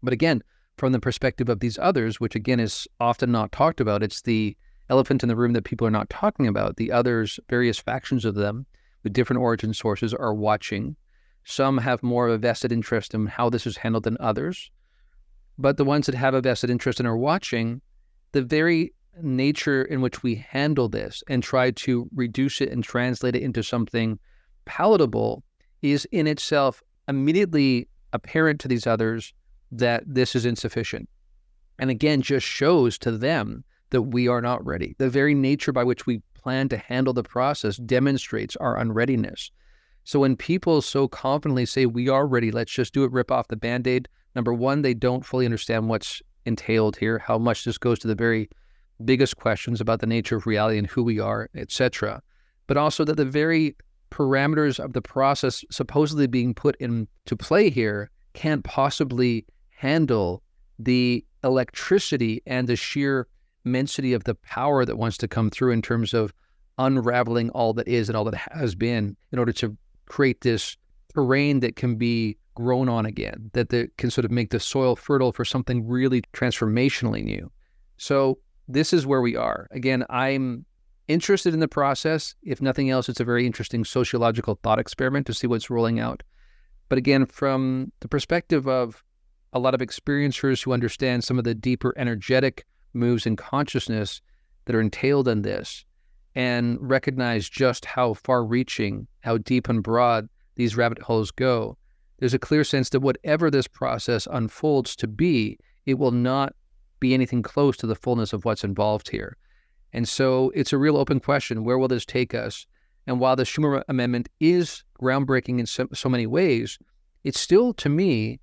But again, from the perspective of these others, which again is often not talked about, it's the elephant in the room that people are not talking about. The others, various factions of them with different origin sources are watching. Some have more of a vested interest in how this is handled than others. But the ones that have a vested interest and are watching, the very nature in which we handle this and try to reduce it and translate it into something palatable is in itself immediately apparent to these others that this is insufficient. And again, just shows to them that we are not ready. The very nature by which we plan to handle the process demonstrates our unreadiness. So when people so confidently say we are ready, let's just do it, rip off the Band-Aid, number one, they don't fully understand what's entailed here, how much this goes to the very biggest questions about the nature of reality and who we are, etc., but also that the very parameters of the process supposedly being put into play here can't possibly handle the electricity and the sheer immensity of the power that wants to come through in terms of unraveling all that is and all that has been in order to create this terrain that can be grown on again, that can sort of make the soil fertile for something really transformationally new. So this is where we are. Again, I'm interested in the process. If nothing else, it's a very interesting sociological thought experiment to see what's rolling out. But again, from the perspective of a lot of experiencers who understand some of the deeper energetic moves in consciousness that are entailed in this, and recognize just how far-reaching, how deep and broad these rabbit holes go, there's a clear sense that whatever this process unfolds to be, it will not be anything close to the fullness of what's involved here. And so it's a real open question. Where will this take us? And while the Schumer Amendment is groundbreaking in so many ways, it still, to me,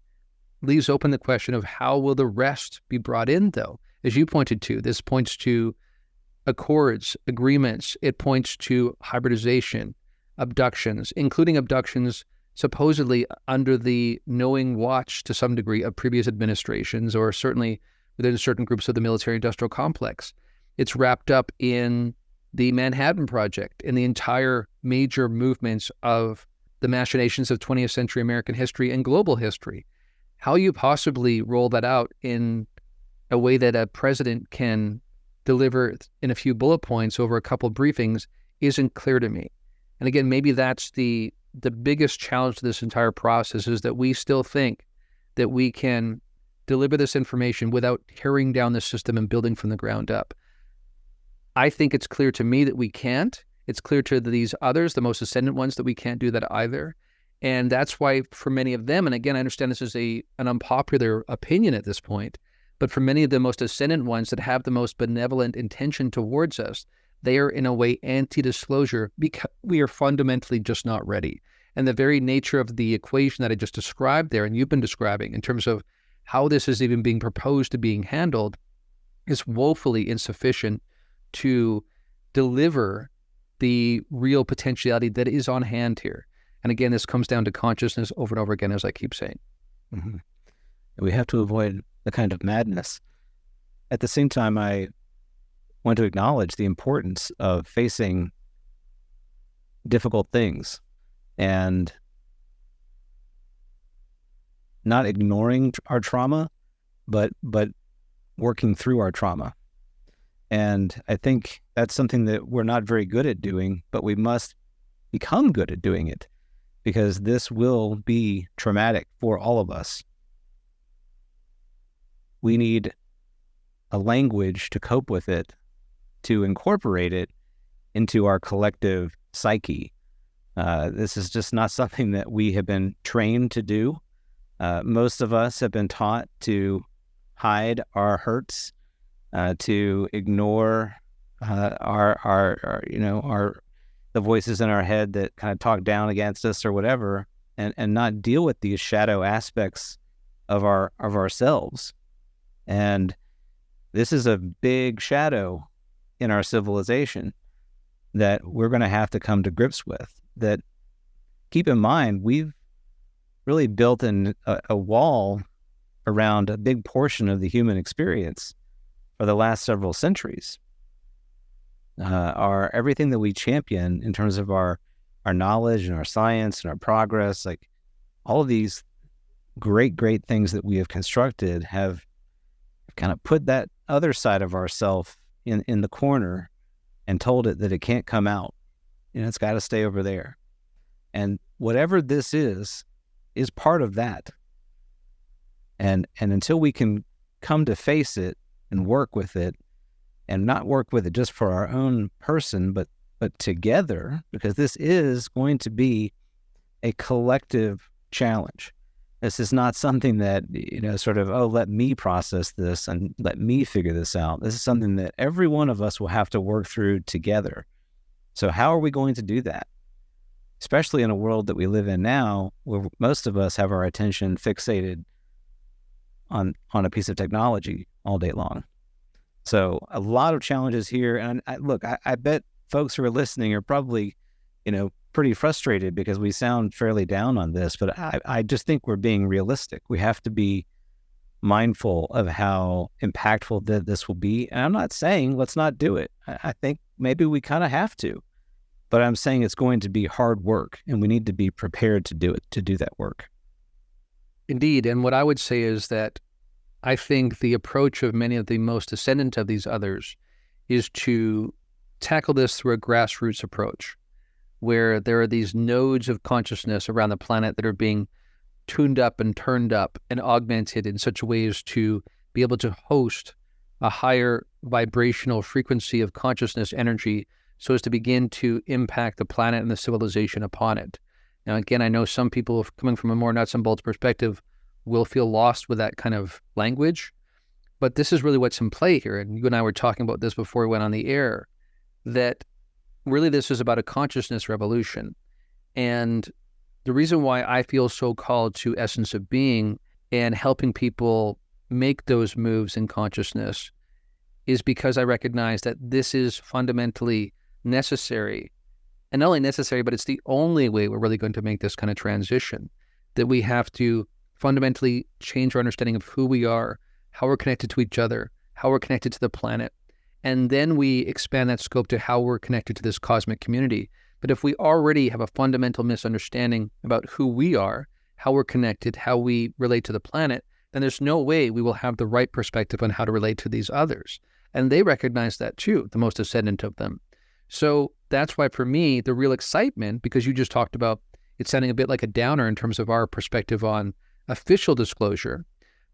leaves open the question of how will the rest be brought in, though? As you pointed to, this points to accords, agreements. It points to hybridization, abductions, including abductions supposedly under the knowing watch to some degree of previous administrations, or certainly within certain groups of the military-industrial complex. It's wrapped up in the Manhattan Project and the entire major movements of the machinations of 20th century American history and global history. How you possibly roll that out in a way that a president can deliver in a few bullet points over a couple of briefings isn't clear to me. And again, maybe that's the biggest challenge to this entire process, is that we still think that we can deliver this information without tearing down the system and building from the ground up. I think it's clear to me that we can't. It's clear to these others, the most ascendant ones, that we can't do that either. And that's why for many of them, and again, I understand this is an unpopular opinion at this point, but for many of the most ascendant ones that have the most benevolent intention towards us, they are in a way anti-disclosure because we are fundamentally just not ready. And the very nature of the equation that I just described there, and you've been describing in terms of how this is even being proposed to being handled, is woefully insufficient to deliver the real potentiality that is on hand here. And again, this comes down to consciousness over and over again, as I keep saying. Mm-hmm. We have to avoid the kind of madness. At the same time, I want to acknowledge the importance of facing difficult things and not ignoring our trauma, but working through our trauma. And I think that's something that we're not very good at doing, but we must become good at doing it, because this will be traumatic for all of us. We need a language to cope with it, to incorporate it into our collective psyche. This is just not something that we have been trained to do. Most of us have been taught to hide our hurts, to ignore the voices in our head that kind of talk down against us or whatever, and not deal with these shadow aspects of ourselves. And this is a big shadow in our civilization that we're going to have to come to grips with. That, keep in mind, we've really built a wall around a big portion of the human experience for the last several centuries. Everything that we champion in terms of our knowledge and our science and our progress, like all of these great things that we have constructed, have kind of put that other side of ourself in the corner and told it that it can't come out. It's got to stay over there. And whatever this is part of that. And until we can come to face it and work with it, and not work with it just for our own person, but together, because this is going to be a collective challenge. This is not something that, let me process this and let me figure this out. This is something that every one of us will have to work through together. So how are we going to do that? Especially in a world that we live in now, where most of us have our attention fixated on a piece of technology all day long. So a lot of challenges here. And I bet folks who are listening are probably, pretty frustrated because we sound fairly down on this, but I just think we're being realistic. We have to be mindful of how impactful this will be. And I'm not saying let's not do it. I think maybe we kind of have to, but I'm saying it's going to be hard work and we need to be prepared to do that work. Indeed. And what I would say is that I think the approach of many of the most ascendant of these others is to tackle this through a grassroots approach, where there are these nodes of consciousness around the planet that are being tuned up and turned up and augmented in such ways to be able to host a higher vibrational frequency of consciousness energy so as to begin to impact the planet and the civilization upon it. Now, again, I know some people coming from a more nuts and bolts perspective will feel lost with that kind of language, but this is really what's in play here. And you and I were talking about this before we went on the air, that really this is about a consciousness revolution. And the reason why I feel so called to essence of being and helping people make those moves in consciousness is because I recognize that this is fundamentally necessary. And not only necessary, but it's the only way we're really going to make this kind of transition, that we have to fundamentally change our understanding of who we are, how we're connected to each other, how we're connected to the planet. And then we expand that scope to how we're connected to this cosmic community. But if we already have a fundamental misunderstanding about who we are, how we're connected, how we relate to the planet, then there's no way we will have the right perspective on how to relate to these others. And they recognize that too, the most ascendant of them. So that's why for me, the real excitement, because you just talked about it sounding a bit like a downer in terms of our perspective on official disclosure,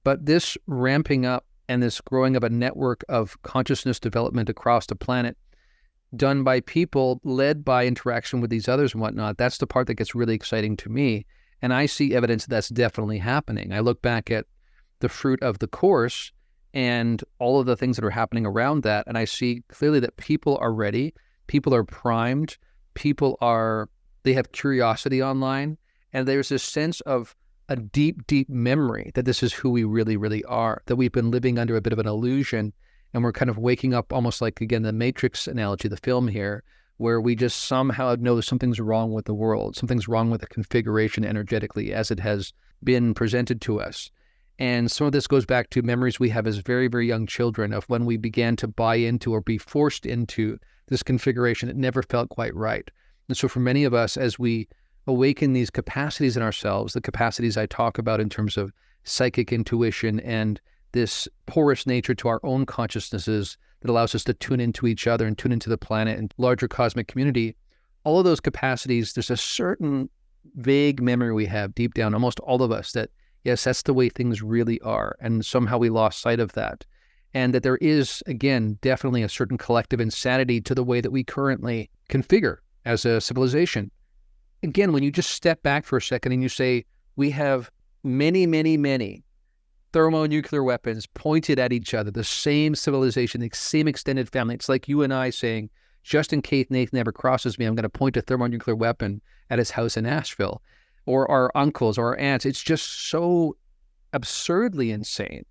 but this ramping up and this growing of a network of consciousness development across the planet done by people led by interaction with these others and whatnot, that's the part that gets really exciting to me. And I see evidence that that's definitely happening. I look back at the fruit of the course and all of the things that are happening around that, and I see clearly that people are ready, people are primed, they have curiosity online, and there's this sense of a deep, deep memory that this is who we really, really are, that we've been living under a bit of an illusion, and we're kind of waking up almost like, again, the Matrix analogy, the film here, where we just somehow know something's wrong with the world, something's wrong with the configuration energetically as it has been presented to us. And some of this goes back to memories we have as very, very young children of when we began to buy into or be forced into this configuration. It never felt quite right. And so for many of us, as we awaken these capacities in ourselves, the capacities I talk about in terms of psychic intuition and this porous nature to our own consciousnesses that allows us to tune into each other and tune into the planet and larger cosmic community, all of those capacities, there's a certain vague memory we have deep down, almost all of us, that yes, that's the way things really are. And somehow we lost sight of that. And that there is, again, definitely a certain collective insanity to the way that we currently configure as a civilization. Again, when you just step back for a second and you say, we have many, many, many thermonuclear weapons pointed at each other, the same civilization, the same extended family. It's like you and I saying, just in case Nathan ever crosses me, I'm going to point a thermonuclear weapon at his house in Asheville, or our uncles or our aunts. It's just so absurdly insane.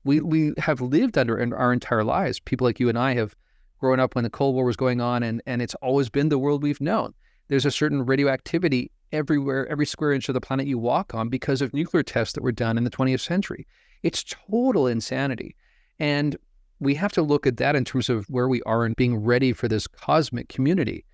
We have lived under our entire lives. People like you and I have grown up when the Cold War was going on, and it's always been the world we've known. There's a certain radioactivity everywhere, every square inch of the planet you walk on because of nuclear tests that were done in the 20th century. It's total insanity. And we have to look at that in terms of where we are and being ready for this cosmic community.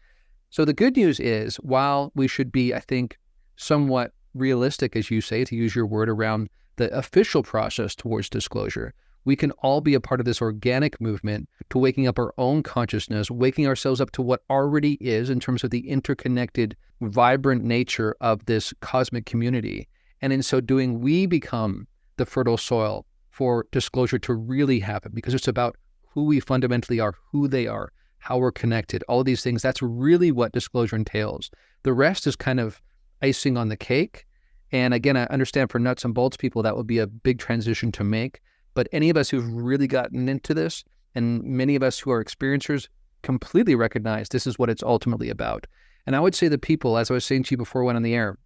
So the good news is, while we should be, I think, somewhat realistic, as you say, to use your word, around the official process towards disclosure, we can all be a part of this organic movement to waking up our own consciousness, waking ourselves up to what already is in terms of the interconnected, vibrant nature of this cosmic community. And in so doing, we become the fertile soil for disclosure to really happen, because it's about who we fundamentally are, who they are, how we're connected, all of these things. That's really what disclosure entails. The rest is kind of icing on the cake. And again, I understand for nuts and bolts people, that would be a big transition to make. But any of us who've really gotten into this, and many of us who are experiencers, completely recognize this is what it's ultimately about. And I would say the people, as I was saying to you before we went on the air,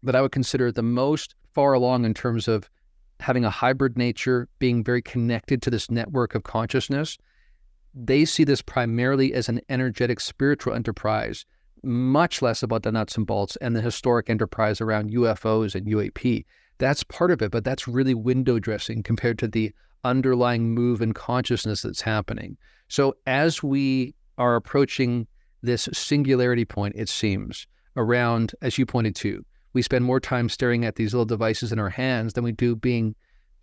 that I would consider the most far along in terms of having a hybrid nature, being very connected to this network of consciousness, they see this primarily as an energetic spiritual enterprise, much less about the nuts and bolts and the historic enterprise around UFOs and UAP. That's part of it, but that's really window dressing compared to the underlying move in consciousness that's happening. So as we are approaching this singularity point, it seems, around, as you pointed to, we spend more time staring at these little devices in our hands than we do being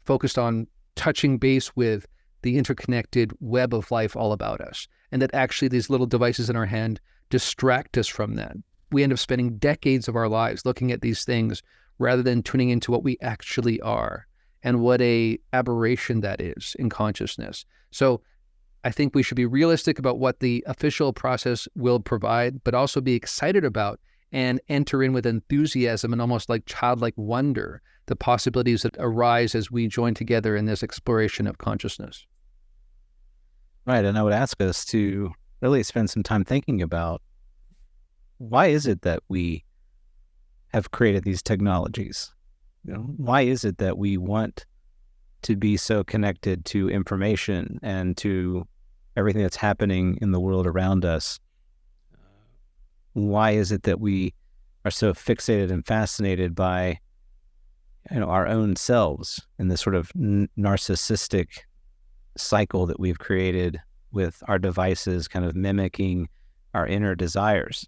focused on touching base with the interconnected web of life all about us. And that actually these little devices in our hand distract us from that. We end up spending decades of our lives looking at these things rather than tuning into what we actually are and what a aberration that is in consciousness. So I think we should be realistic about what the official process will provide, but also be excited about and enter in with enthusiasm and almost like childlike wonder the possibilities that arise as we join together in this exploration of consciousness. Right. And I would ask us to really spend some time thinking about, why is it that we have created these technologies? Why is it that we want to be so connected to information and to everything that's happening in the world around us? Why is it that we are so fixated and fascinated by, our own selves in this sort of narcissistic cycle that we've created with our devices kind of mimicking our inner desires?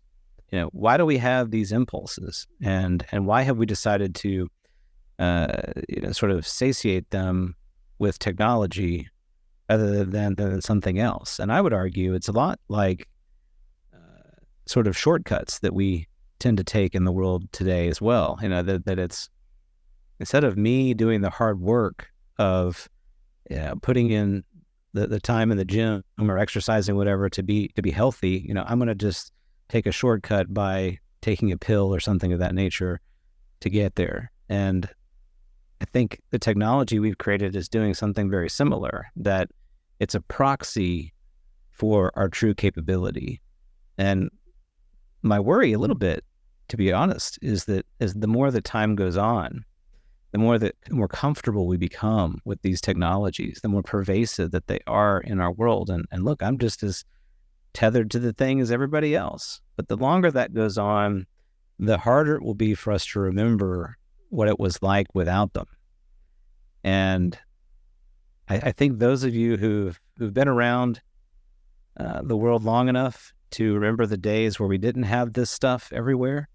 Why do we have these impulses, and why have we decided to sort of satiate them with technology other than something else? And I would argue it's a lot like sort of shortcuts that we tend to take in the world today as well. That it's, instead of me doing the hard work of putting in the time in the gym or exercising, whatever, to be healthy, I'm going to just take a shortcut by taking a pill or something of that nature to get there. And I think the technology we've created is doing something very similar, that it's a proxy for our true capability. And my worry a little bit, to be honest, is that as the more the time goes on, the more comfortable we become with these technologies, the more pervasive that they are in our world. And look, I'm just as tethered to the thing as everybody else. But the longer that goes on, the harder it will be for us to remember what it was like without them. And I think those of you who've been around the world long enough to remember the days where we didn't have this stuff everywhere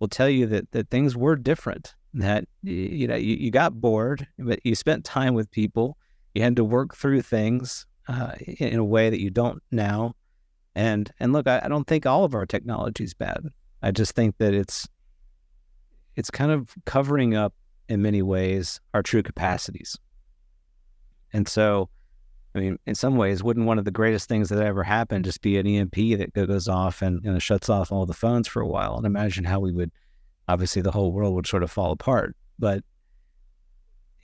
will tell you that things were different, that you got bored, but you spent time with people. You had to work through things in a way that you don't now. And look, I don't think all of our technology is bad. I just think that it's kind of covering up in many ways our true capacities. And so, in some ways, wouldn't one of the greatest things that ever happened just be an EMP that goes off and shuts off all the phones for a while? And imagine how obviously the whole world would sort of fall apart. But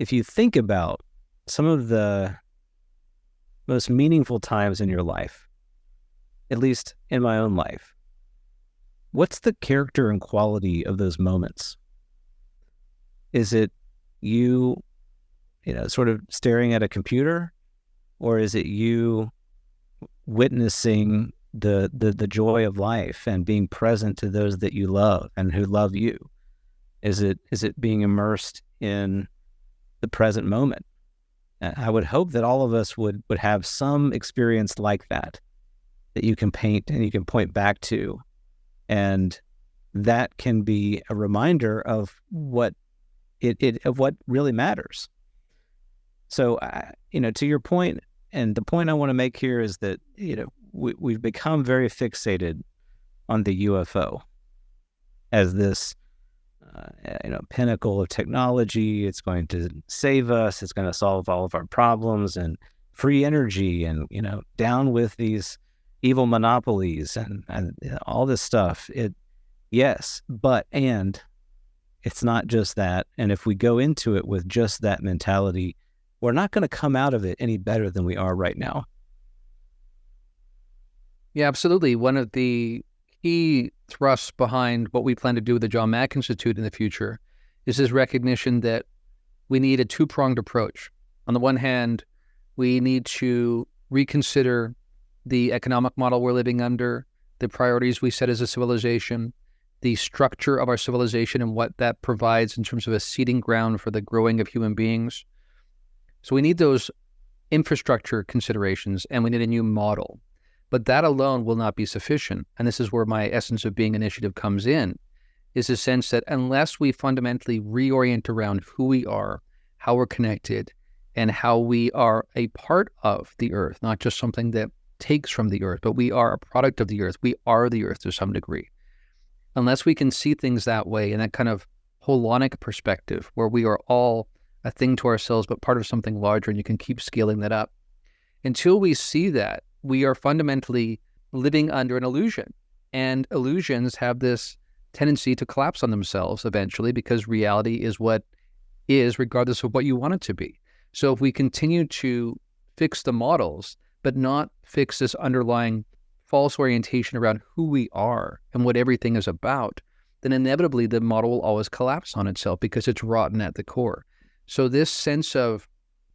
if you think about some of the most meaningful times in your life, at least in my own life, what's the character and quality of those moments? Is it you, sort of staring at a computer, or is it you witnessing the joy of life and being present to those that you love and who love you? Is it being immersed in the present moment? I would hope that all of us would have some experience like that you can paint and you can point back to, and that can be a reminder of what of what really matters. So, to your point, and the point I want to make here is that, we've become very fixated on the UFO as this, pinnacle of technology. It's going to save us. It's going to solve all of our problems, and free energy, and, down with these evil monopolies and all this stuff. Yes, and it's not just that. And if we go into it with just that mentality, we're not going to come out of it any better than we are right now. Yeah, absolutely. One of the key thrusts behind what we plan to do with the John Mack Institute in the future is this recognition that we need a two-pronged approach. On the one hand, we need to reconsider the economic model we're living under, the priorities we set as a civilization, the structure of our civilization and what that provides in terms of a seeding ground for the growing of human beings. So we need those infrastructure considerations, and we need a new model. But that alone will not be sufficient. And this is where my Essence of Being initiative comes in, is the sense that unless we fundamentally reorient around who we are, how we're connected, and how we are a part of the earth, not just something that takes from the earth, but we are a product of the earth. We are the earth to some degree. Unless we can see things that way, in that kind of holonic perspective, where we are all a thing to ourselves, but part of something larger, and you can keep scaling that up. Until we see that, we are fundamentally living under an illusion. And illusions have this tendency to collapse on themselves eventually, because reality is what is, regardless of what you want it to be. So if we continue to fix the models, but not fix this underlying false orientation around who we are and what everything is about, then inevitably the model will always collapse on itself because it's rotten at the core. So this sense of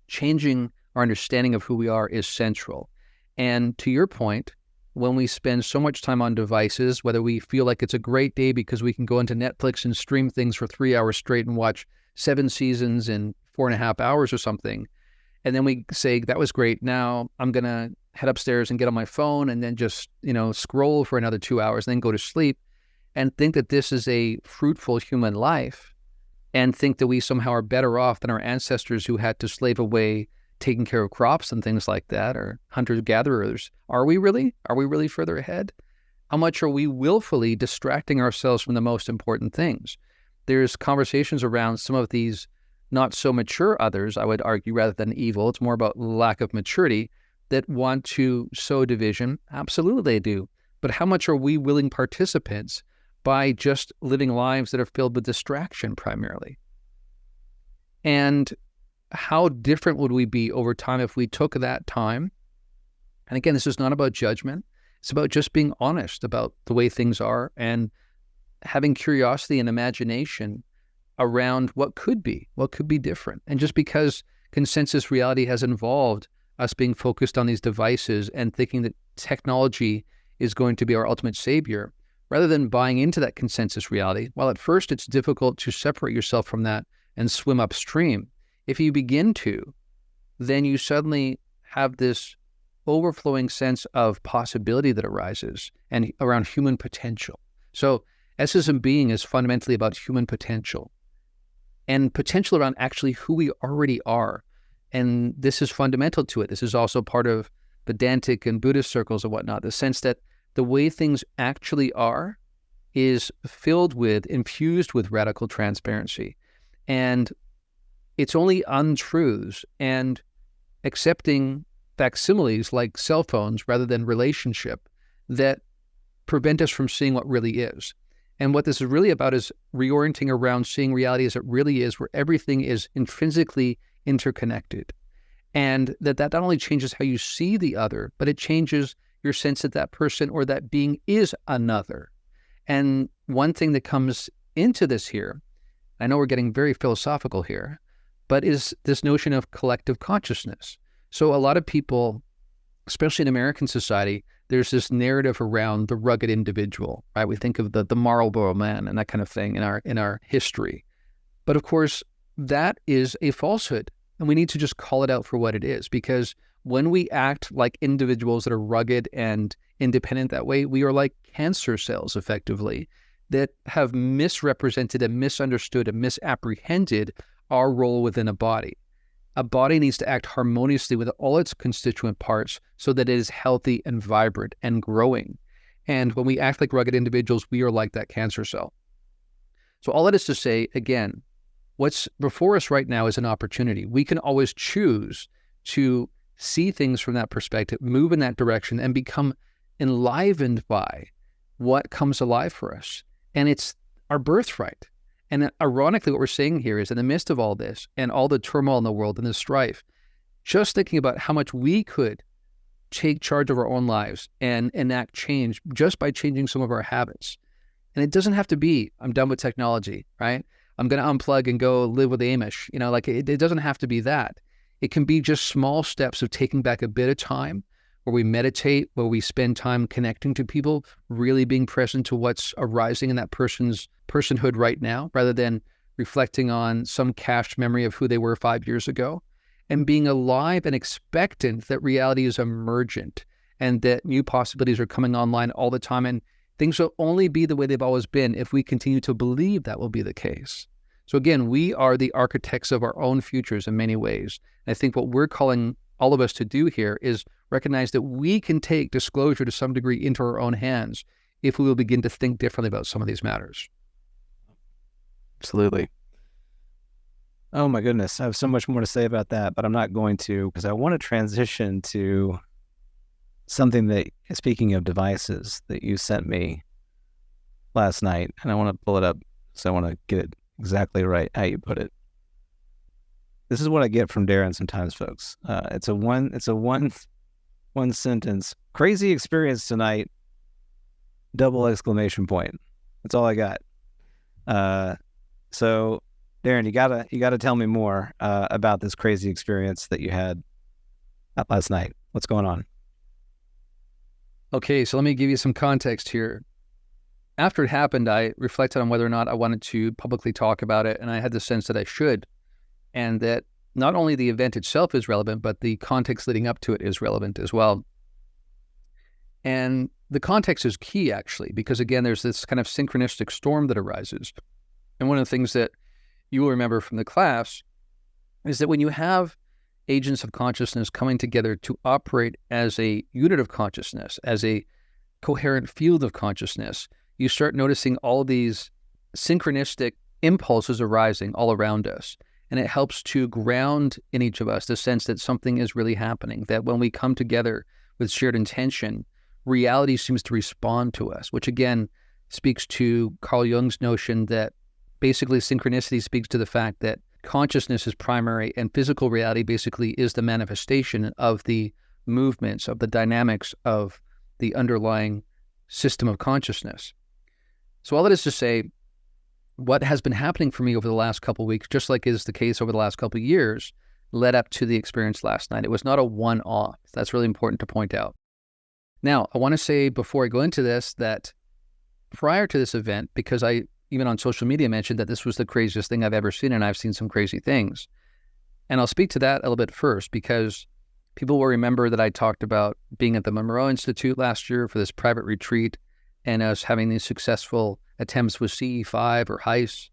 changing our understanding of who we are is central. And to your point, when we spend so much time on devices, whether we feel like it's a great day because we can go into Netflix and stream things for 3 hours straight and watch 7 seasons in 4.5 hours or something, and then we say, that was great, now I'm going to head upstairs and get on my phone and then just, scroll for another 2 hours and then go to sleep, and think that this is a fruitful human life, and think that we somehow are better off than our ancestors who had to slave away taking care of crops and things like that, or hunters-gatherers. Are we really? Are we really further ahead? How much are we willfully distracting ourselves from the most important things? There's conversations around some of these not so mature others, I would argue, rather than evil. It's more about lack of maturity, that want to sow division. Absolutely they do. But how much are we willing participants by just living lives that are filled with distraction primarily? And how different would we be over time if we took that time? And again, this is not about judgment. It's about just being honest about the way things are and having curiosity and imagination around what could be different. And just because consensus reality has involved us being focused on these devices and thinking that technology is going to be our ultimate savior, rather than buying into that consensus reality, while at first it's difficult to separate yourself from that and swim upstream, if you begin to, then you suddenly have this overflowing sense of possibility that arises and around human potential. So Essence of Being is fundamentally about human potential, and potential around actually who we already are. And this is fundamental to it. This is also part of Vedantic and Buddhist circles and whatnot, the sense that the way things actually are is infused with radical transparency. And it's only untruths and accepting facsimiles like cell phones rather than relationship that prevent us from seeing what really is. And what this is really about is reorienting around seeing reality as it really is, where everything is intrinsically interconnected. And that not only changes how you see the other, but it changes your sense that that person or that being is another. And one thing that comes into this here, I know we're getting very philosophical here, but is this notion of collective consciousness. So a lot of people, especially in American society, there's this narrative around the rugged individual, right? We think of the Marlboro Man and that kind of thing in our history. But of course, that is a falsehood. And we need to just call it out for what it is, because when we act like individuals that are rugged and independent that way, we are like cancer cells, effectively, that have misrepresented and misunderstood and misapprehended our role within a body. A body needs to act harmoniously with all its constituent parts so that it is healthy and vibrant and growing. And when we act like rugged individuals, we are like that cancer cell. So all that is to say, again, what's before us right now is an opportunity. We can always choose to see things from that perspective, move in that direction, and become enlivened by what comes alive for us. And it's our birthright. And ironically, what we're saying here is, in the midst of all this and all the turmoil in the world and the strife, just thinking about how much we could take charge of our own lives and enact change just by changing some of our habits. And it doesn't have to be, I'm done with technology, right? I'm going to unplug and go live with the Amish. Like it doesn't have to be that. It can be just small steps of taking back a bit of time where we meditate, where we spend time connecting to people, really being present to what's arising in that person's personhood right now, rather than reflecting on some cached memory of who they were 5 years ago, and being alive and expectant that reality is emergent and that new possibilities are coming online all the time. And things will only be the way they've always been if we continue to believe that will be the case. So again, we are the architects of our own futures in many ways. And I think what we're calling all of us to do here is recognize that we can take disclosure to some degree into our own hands if we will begin to think differently about some of these matters. Absolutely. Oh my goodness. I have so much more to say about that, but I'm not going to, because I want to transition to something that, speaking of devices, that you sent me last night, and I want to pull it up, so I want to get it exactly right how you put it. This is what I get from Darren sometimes, folks. It's a one sentence. Crazy experience tonight. ! That's all I got. So Darren, you gotta tell me more about this crazy experience that you had last night. What's going on? Okay, so let me give you some context here. After it happened, I reflected on whether or not I wanted to publicly talk about it, and I had the sense that I should, and that not only the event itself is relevant, but the context leading up to it is relevant as well. And the context is key, actually, because again, there's this kind of synchronistic storm that arises. And one of the things that you will remember from the class is that when you have agents of consciousness coming together to operate as a unit of consciousness, as a coherent field of consciousness, you start noticing all these synchronistic impulses arising all around us. And it helps to ground in each of us the sense that something is really happening, that when we come together with shared intention, reality seems to respond to us, which again speaks to Carl Jung's notion that basically synchronicity speaks to the fact that consciousness is primary and physical reality basically is the manifestation of the movements, of the dynamics of the underlying system of consciousness. So all that is to say, what has been happening for me over the last couple of weeks, just like is the case over the last couple of years, led up to the experience last night. It was not a one-off. That's really important to point out. Now, I want to say before I go into this that prior to this event, because I even on social media mentioned that this was the craziest thing I've ever seen, and I've seen some crazy things. And I'll speak to that a little bit first, because people will remember that I talked about being at the Monroe Institute last year for this private retreat and us having these successful attempts with CE5 or HEIS.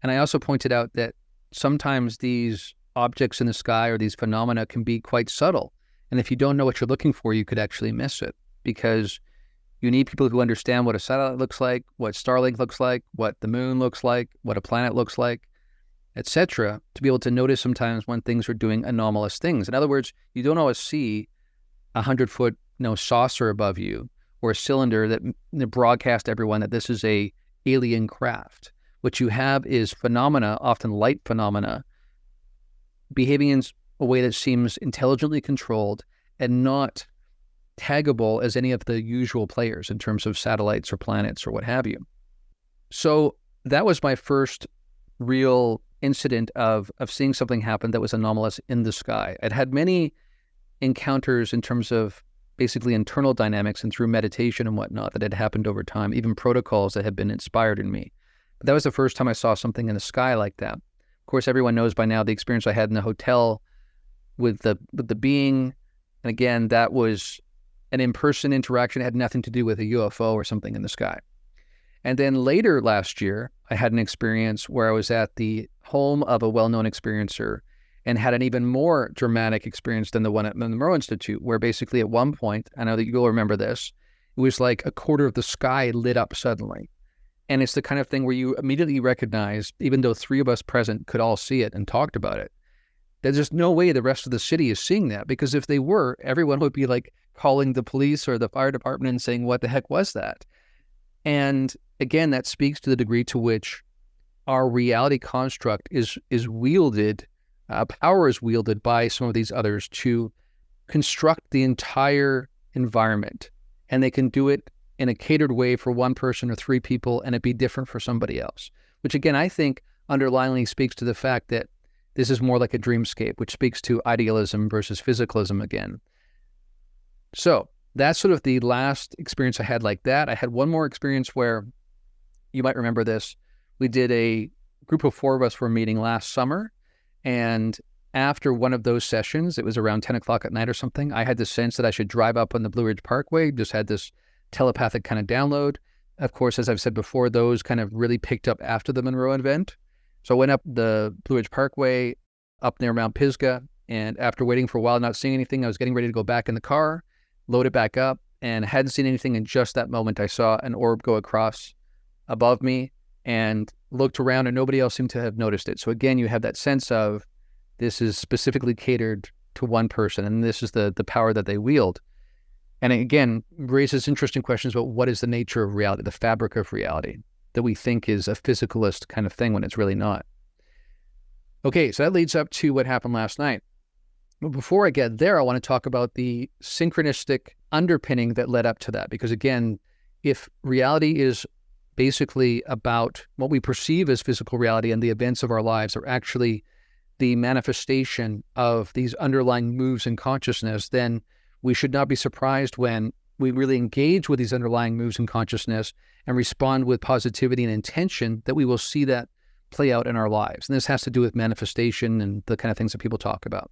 And I also pointed out that sometimes these objects in the sky or these phenomena can be quite subtle. And if you don't know what you're looking for, you could actually miss it, because you need people who understand what a satellite looks like, what Starlink looks like, what the moon looks like, what a planet looks like, etc., to be able to notice sometimes when things are doing anomalous things. In other words, you don't always see a 100-foot saucer above you or a cylinder that broadcasts to everyone that this is a alien craft. What you have is phenomena, often light phenomena, behaving in a way that seems intelligently controlled and not taggable as any of the usual players in terms of satellites or planets or what have you. So that was my first real incident of seeing something happen that was anomalous in the sky. I'd had many encounters in terms of basically internal dynamics and through meditation and whatnot that had happened over time, even protocols that had been inspired in me. But that was the first time I saw something in the sky like that. Of course, everyone knows by now the experience I had in the hotel with the being. And again, that was an in-person interaction. It had nothing to do with a UFO or something in the sky. And then later last year, I had an experience where I was at the home of a well-known experiencer and had an even more dramatic experience than the one at the Monroe Institute, where basically at one point, I know that you'll remember this, it was like a quarter of the sky lit up suddenly. And it's the kind of thing where you immediately recognize, even though three of us present could all see it and talked about it, there's just no way the rest of the city is seeing that, because if they were, everyone would be like calling the police or the fire department and saying, what the heck was that? And again, that speaks to the degree to which our reality construct is wielded, power is wielded by some of these others to construct the entire environment. And they can do it in a catered way for one person or three people, and it be different for somebody else, which again, I think underlyingly speaks to the fact that this is more like a dreamscape, which speaks to idealism versus physicalism again. So that's sort of the last experience I had like that. I had one more experience where, you might remember this, we did a group of 4 of us were meeting last summer, and after one of those sessions, it was around 10 o'clock at night or something, I had the sense that I should drive up on the Blue Ridge Parkway, just had this telepathic kind of download. Of course, as I've said before, those kind of really picked up after the Monroe event. So I went up the Blue Ridge Parkway up near Mount Pisgah, and after waiting for a while, not seeing anything, I was getting ready to go back in the car, load it back up, and hadn't seen anything. In just that moment, I saw an orb go across above me and looked around, and nobody else seemed to have noticed it. So again, you have that sense of this is specifically catered to one person, and this is the power that they wield. And again, raises interesting questions about what is the nature of reality, the fabric of reality that we think is a physicalist kind of thing when it's really not. Okay, so that leads up to what happened last night. But before I get there, I want to talk about the synchronistic underpinning that led up to that. Because again, if reality is basically about what we perceive as physical reality and the events of our lives are actually the manifestation of these underlying moves in consciousness, then we should not be surprised when we really engage with these underlying moves in consciousness and respond with positivity and intention that we will see that play out in our lives. And this has to do with manifestation and the kind of things that people talk about.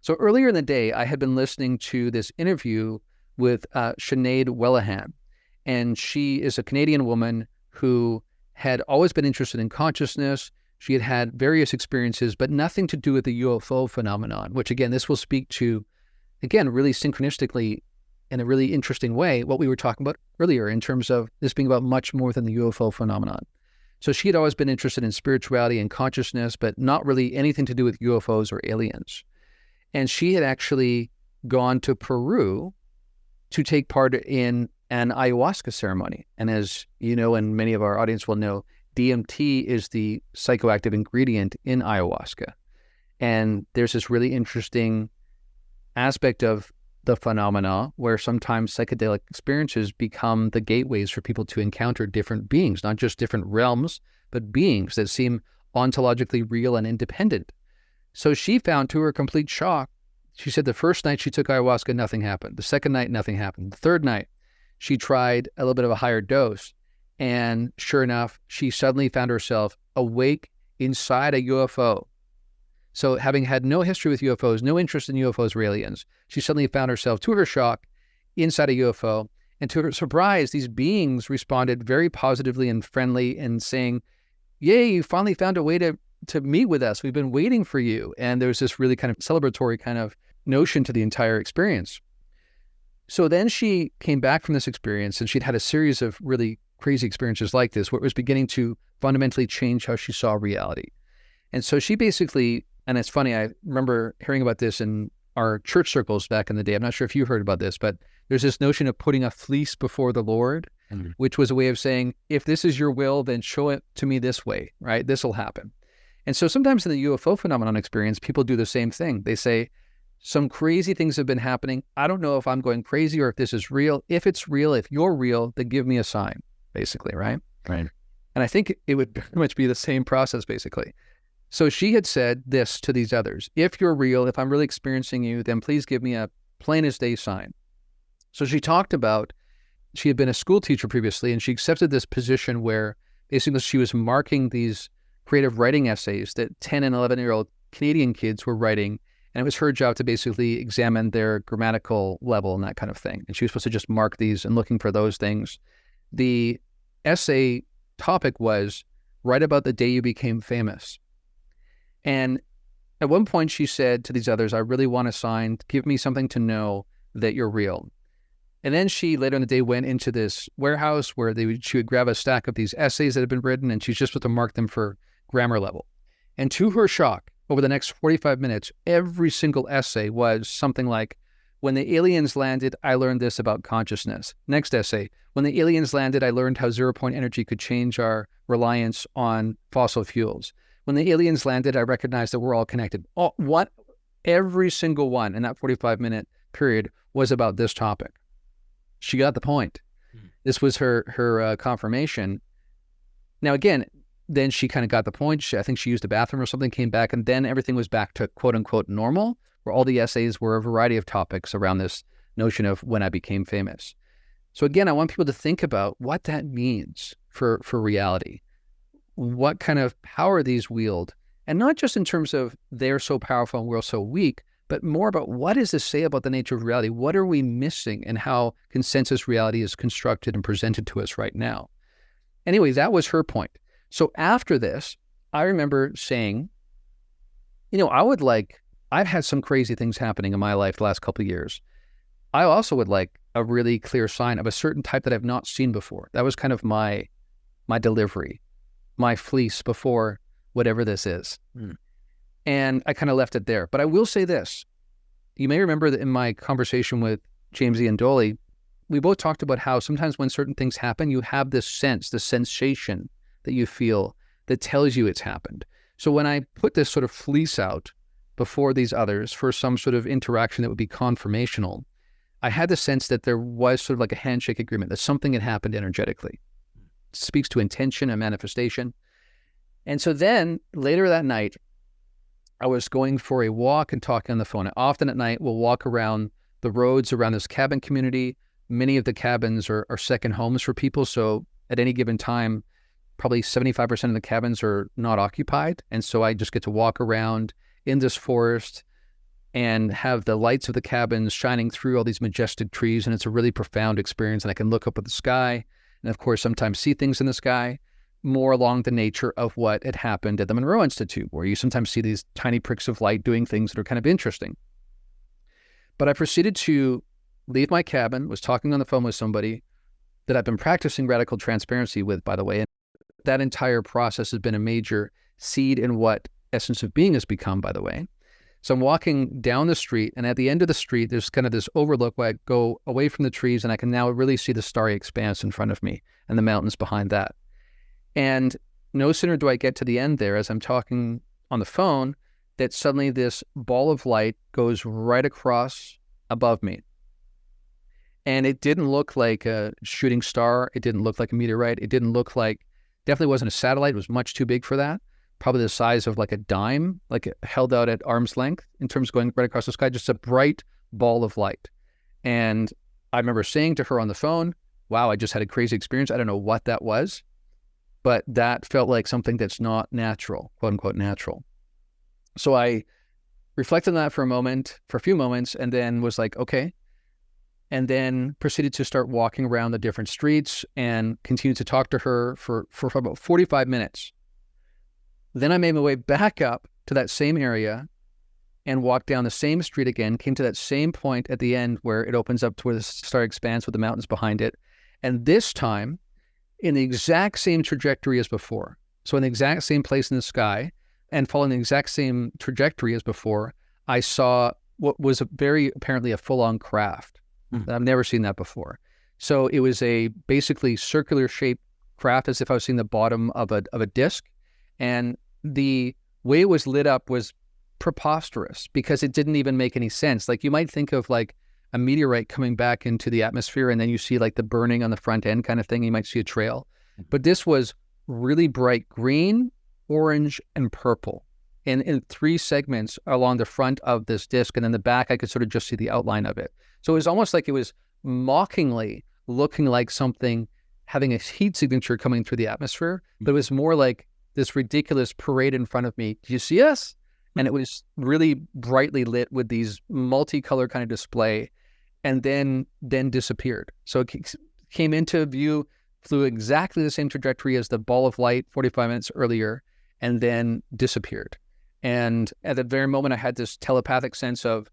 So earlier in the day, I had been listening to this interview with Sinead Wellahan, and she is a Canadian woman who had always been interested in consciousness. She had had various experiences, but nothing to do with the UFO phenomenon, which again, this will speak to, again, really synchronistically in a really interesting way, what we were talking about earlier in terms of this being about much more than the UFO phenomenon. So she had always been interested in spirituality and consciousness, but not really anything to do with UFOs or aliens. And she had actually gone to Peru to take part in an ayahuasca ceremony. And as you know, and many of our audience will know, DMT is the psychoactive ingredient in ayahuasca. And there's this really interesting aspect of the phenomena where sometimes psychedelic experiences become the gateways for people to encounter different beings, not just different realms, but beings that seem ontologically real and independent. So she found, to her complete shock, she said the first night she took ayahuasca, nothing happened. The second night, nothing happened. The third night, she tried a little bit of a higher dose. And sure enough, she suddenly found herself awake inside a UFO. So having had no history with UFOs, no interest in UFOs or aliens, she suddenly found herself, to her shock, inside a UFO. And to her surprise, these beings responded very positively and friendly and saying, "Yay, you finally found a way to meet with us. We've been waiting for you." And there was this really kind of celebratory kind of notion to the entire experience. So then she came back from this experience, and she'd had a series of really crazy experiences like this where it was beginning to fundamentally change how she saw reality. And so she basically, and it's funny, I remember hearing about this in our church circles back in the day. I'm not sure if you heard about this, but there's this notion of putting a fleece before the Lord, which was a way of saying, if this is your will, then show it to me this way, right? This will happen. And so sometimes in the UFO phenomenon experience, people do the same thing. They say, some crazy things have been happening. I don't know if I'm going crazy or if this is real. If it's real, if you're real, then give me a sign, basically, right? Right. And I think it would pretty much be the same process, basically. So she had said this to these others: if you're real, if I'm really experiencing you, then please give me a plain as day sign. So she talked about, she had been a school teacher previously, and she accepted this position where basically she was marking these creative writing essays that 10 and 11-year-old Canadian kids were writing. And it was her job to basically examine their grammatical level and that kind of thing. And she was supposed to just mark these and looking for those things. The essay topic was, write about the day you became famous. And at one point she said to these others, I really want a sign, give me something to know that you're real. And then she later in the day went into this warehouse where she would grab a stack of these essays that had been written, and she's just supposed to mark them for grammar level. And to her shock, over the next 45 minutes, every single essay was something like, when the aliens landed, I learned this about consciousness. Next essay, when the aliens landed, I learned how zero-point energy could change our reliance on fossil fuels. When the aliens landed, I recognized that we're all connected. Every single one in that 45-minute period was about this topic. She got the point. This was her confirmation. Now, again, then she kind of got the point. I think she used the bathroom or something, came back, and then everything was back to quote unquote normal, where all the essays were a variety of topics around this notion of when I became famous. So again, I want people to think about what that means for reality, what kind of power these wield, and not just in terms of they're so powerful and we're so weak, but more about what does this say about the nature of reality? What are we missing and how consensus reality is constructed and presented to us right now? Anyway, that was her point. So after this, I remember saying, I've had some crazy things happening in my life the last couple of years. I also would like a really clear sign of a certain type that I've not seen before. That was kind of my delivery, my fleece before whatever this is. And I kind of left it there. But I will say this. You may remember that in my conversation with James Ian Doley, we both talked about how sometimes when certain things happen, you have this sense, the sensation that you feel that tells you it's happened. So when I put this sort of fleece out before these others for some sort of interaction that would be confirmational, I had the sense that there was sort of like a handshake agreement, that something had happened energetically. It speaks to intention and manifestation. And so then later that night, I was going for a walk and talking on the phone. Often at night, we'll walk around the roads around this cabin community. Many of the cabins are second homes for people. So at any given time, probably 75% of the cabins are not occupied. And so I just get to walk around in this forest and have the lights of the cabins shining through all these majestic trees. And it's a really profound experience. And I can look up at the sky and, of course, sometimes see things in the sky, more along the nature of what had happened at the Monroe Institute, where you sometimes see these tiny pricks of light doing things that are kind of interesting. But I proceeded to leave my cabin, was talking on the phone with somebody that I've been practicing radical transparency with, by the way. And that entire process has been a major seed in what Essence of Being has become, by the way. So I'm walking down the street, and at the end of the street, there's kind of this overlook where I go away from the trees, and I can now really see the starry expanse in front of me and the mountains behind that. And no sooner do I get to the end there as I'm talking on the phone, that suddenly this ball of light goes right across above me. And it didn't look like a shooting star. It didn't look like a meteorite. It didn't look like, definitely wasn't a satellite. It was much too big for that. Probably the size of like a dime, like it held out at arm's length in terms of going right across the sky, just a bright ball of light. And I remember saying to her on the phone, wow, I just had a crazy experience. I don't know what that was, but that felt like something that's not natural, quote unquote natural. So I reflected on that for a few moments, and then was like, okay. And then proceeded to start walking around the different streets and continued to talk to her for about 45 minutes. Then I made my way back up to that same area and walked down the same street again, came to that same point at the end where it opens up to where the starry expanse with the mountains behind it. And this time, in the exact same trajectory as before. So in the exact same place in the sky and following the exact same trajectory as before, I saw what was apparently a full-on craft. I've never seen that before. So it was a basically circular shaped craft, as if I was seeing the bottom of a disc. And the way it was lit up was preposterous because it didn't even make any sense. Like you might think of like a meteorite coming back into the atmosphere and then you see like the burning on the front end kind of thing. You might see a trail. But this was really bright green, orange, and purple in three segments along the front of this disc. And then the back, I could sort of just see the outline of it. So it was almost like it was mockingly looking like something having a heat signature coming through the atmosphere, but it was more like this ridiculous parade in front of me. Do you see us? And it was really brightly lit with these multicolor kind of display, and then disappeared. So it came into view, flew exactly the same trajectory as the ball of light 45 minutes earlier, and then disappeared. And at that very moment, I had this telepathic sense of,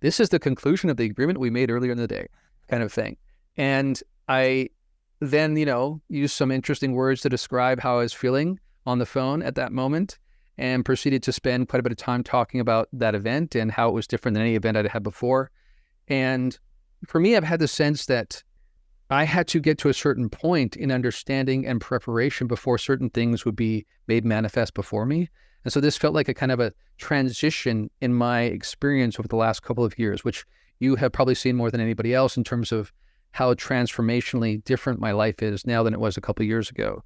this is the conclusion of the agreement we made earlier in the day, kind of thing. And I then, used some interesting words to describe how I was feeling on the phone at that moment, and proceeded to spend quite a bit of time talking about that event and how it was different than any event I'd had before. And for me, I've had the sense that I had to get to a certain point in understanding and preparation before certain things would be made manifest before me. And so this felt like a kind of a transition in my experience over the last couple of years, which you have probably seen more than anybody else in terms of how transformationally different my life is now than it was a couple of years ago.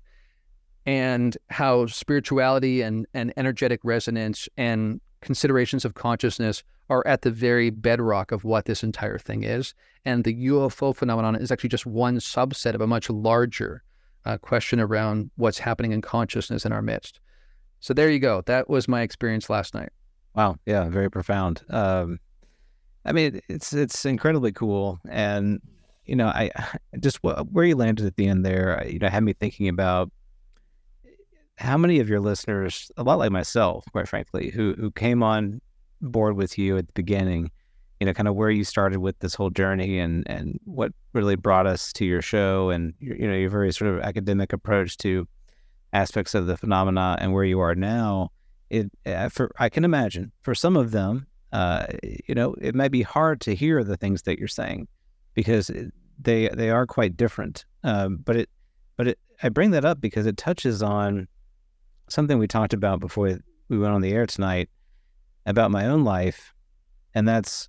and how spirituality and energetic resonance and considerations of consciousness are at the very bedrock of what this entire thing is. And the UFO phenomenon is actually just one subset of a much larger question around what's happening in consciousness in our midst. So there you go. That was my experience last night. Wow. Yeah. Very profound. I mean, it's incredibly cool. And, I just where you landed at the end there, had me thinking about how many of your listeners, a lot like myself, quite frankly, who came on board with you at the beginning, kind of where you started with this whole journey and what really brought us to your show and, your very sort of academic approach to aspects of the phenomena and where you are now. I can imagine for some of them, it might be hard to hear the things that you're saying because they are quite different. But I bring that up because it touches on something we talked about before we went on the air tonight about my own life. And that's,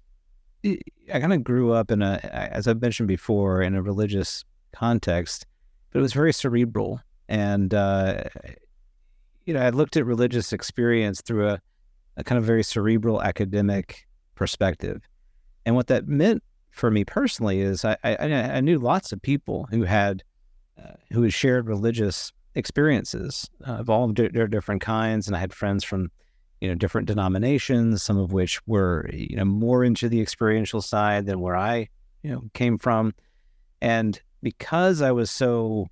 I kind of grew up as I've mentioned before, in a religious context, but it was very cerebral. And, I looked at religious experience through a kind of very cerebral academic perspective. And what that meant for me personally is I knew lots of people who had shared religious experiences of all their different kinds. And I had friends from, different denominations, some of which were, more into the experiential side than where I, came from. And because I was so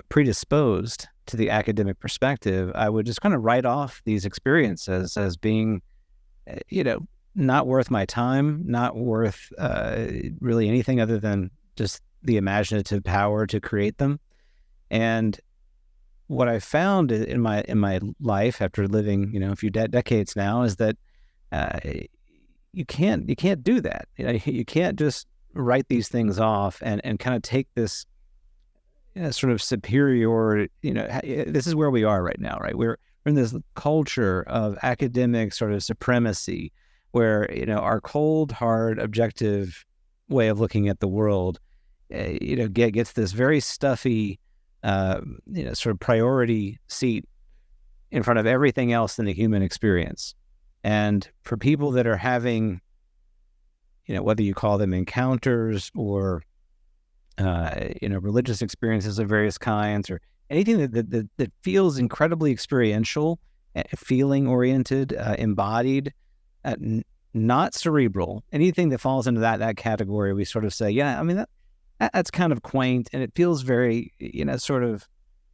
predisposed to the academic perspective, I would just kind of write off these experiences as being, not worth my time, not worth really anything other than just the imaginative power to create them. And what I found in my life after living, a few decades now is that you can't do that. You can't just write these things off and kind of take this sort of superior, this is where we are right now, right? We're in this culture of academic sort of supremacy where, our cold, hard, objective way of looking at the world, gets this very stuffy, sort of priority seat in front of everything else in the human experience. And for people that are having, whether you call them encounters or, religious experiences of various kinds or anything that feels incredibly experiential, feeling oriented, embodied, not cerebral, anything that falls into that category, we sort of say, yeah, I mean, that's kind of quaint and it feels very, sort of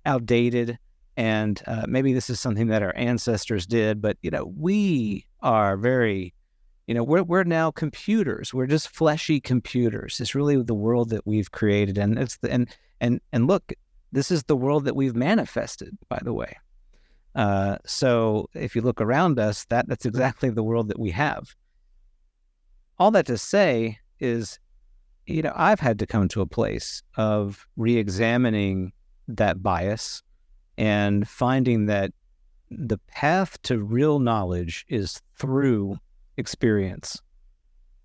outdated. And maybe this is something that our ancestors did, but, we are very, we're now computers. We're just fleshy computers. It's really the world that we've created. And it's and look, this is the world that we've manifested, by the way. So if you look around us, that's exactly the world that we have. All that to say is, I've had to come to a place of re-examining that bias and finding that the path to real knowledge is through experience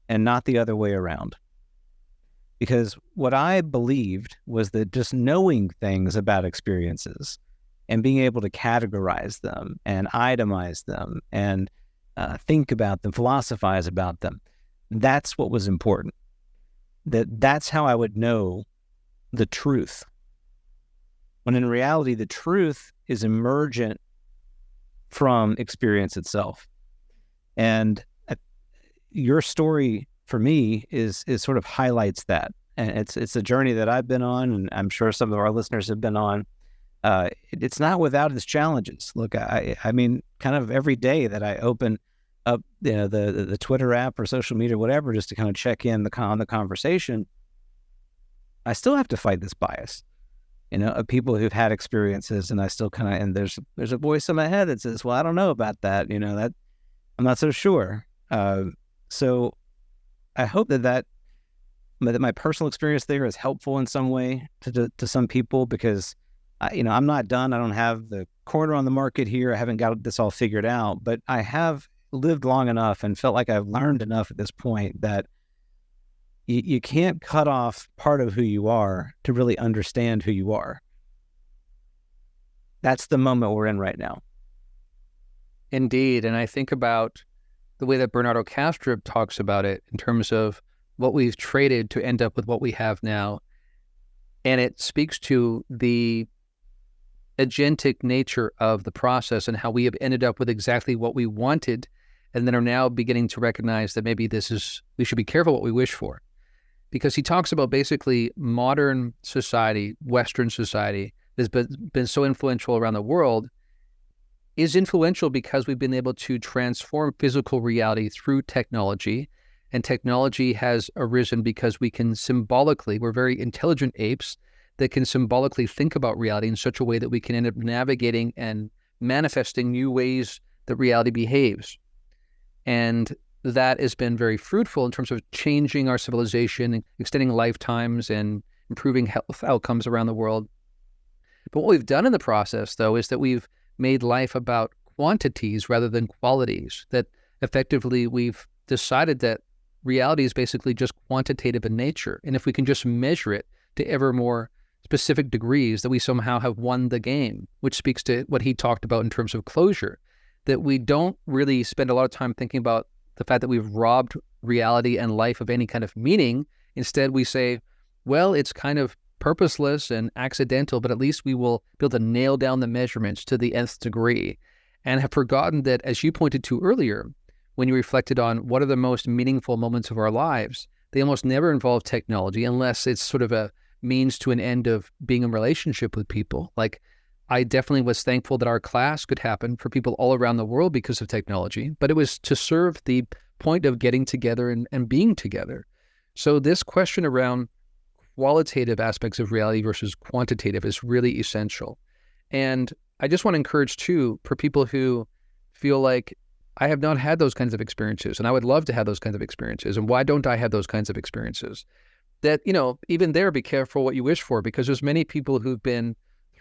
and not the other way around. Because what I believed was that just knowing things about experiences and being able to categorize them and itemize them and think about them, philosophize about them, that's what was important. That's how I would know the truth. When in reality, the truth is emergent from experience itself. And your story for me is sort of highlights that. And it's a journey that I've been on, and I'm sure some of our listeners have been on. It's not without its challenges. Look, I mean, kind of every day that I open up, the Twitter app or social media, whatever, just to kind of check in on the conversation, I still have to fight this bias, of people who've had experiences, and I still kind of, and there's a voice in my head that says, well, I don't know about that, that I'm not so sure. So I hope that my personal experience there is helpful in some way to some people, because I'm not done. I don't have the corner on the market here. I haven't got this all figured out, but I have lived long enough and felt like I've learned enough at this point that you can't cut off part of who you are to really understand who you are. That's the moment we're in right now. Indeed. And I think about the way that Bernardo Kastrup talks about it in terms of what we've traded to end up with what we have now. And it speaks to the agentic nature of the process and how we have ended up with exactly what we wanted, and then are now beginning to recognize that maybe we should be careful what we wish for. Because he talks about basically modern society, Western society, that's been so influential around the world, is influential because we've been able to transform physical reality through technology. And technology has arisen because we can symbolically, we're very intelligent apes that can symbolically think about reality in such a way that we can end up navigating and manifesting new ways that reality behaves. And that has been very fruitful in terms of changing our civilization, extending lifetimes, and improving health outcomes around the world. But what we've done in the process, though, is that we've made life about quantities rather than qualities, that effectively we've decided that reality is basically just quantitative in nature. And if we can just measure it to ever more specific degrees, that we somehow have won the game, which speaks to what he talked about in terms of closure, that we don't really spend a lot of time thinking about the fact that we've robbed reality and life of any kind of meaning. Instead, we say, well, it's kind of purposeless and accidental, but at least we will be able to nail down the measurements to the nth degree, and have forgotten that, as you pointed to earlier, when you reflected on what are the most meaningful moments of our lives, they almost never involve technology unless it's sort of a means to an end of being in relationship with people. Like, I definitely was thankful that our class could happen for people all around the world because of technology, but it was to serve the point of getting together and being together. So this question around qualitative aspects of reality versus quantitative is really essential. And I just want to encourage, too, for people who feel like, I have not had those kinds of experiences, and I would love to have those kinds of experiences, and why don't I have those kinds of experiences? That, even there, be careful what you wish for, because there's many people who've been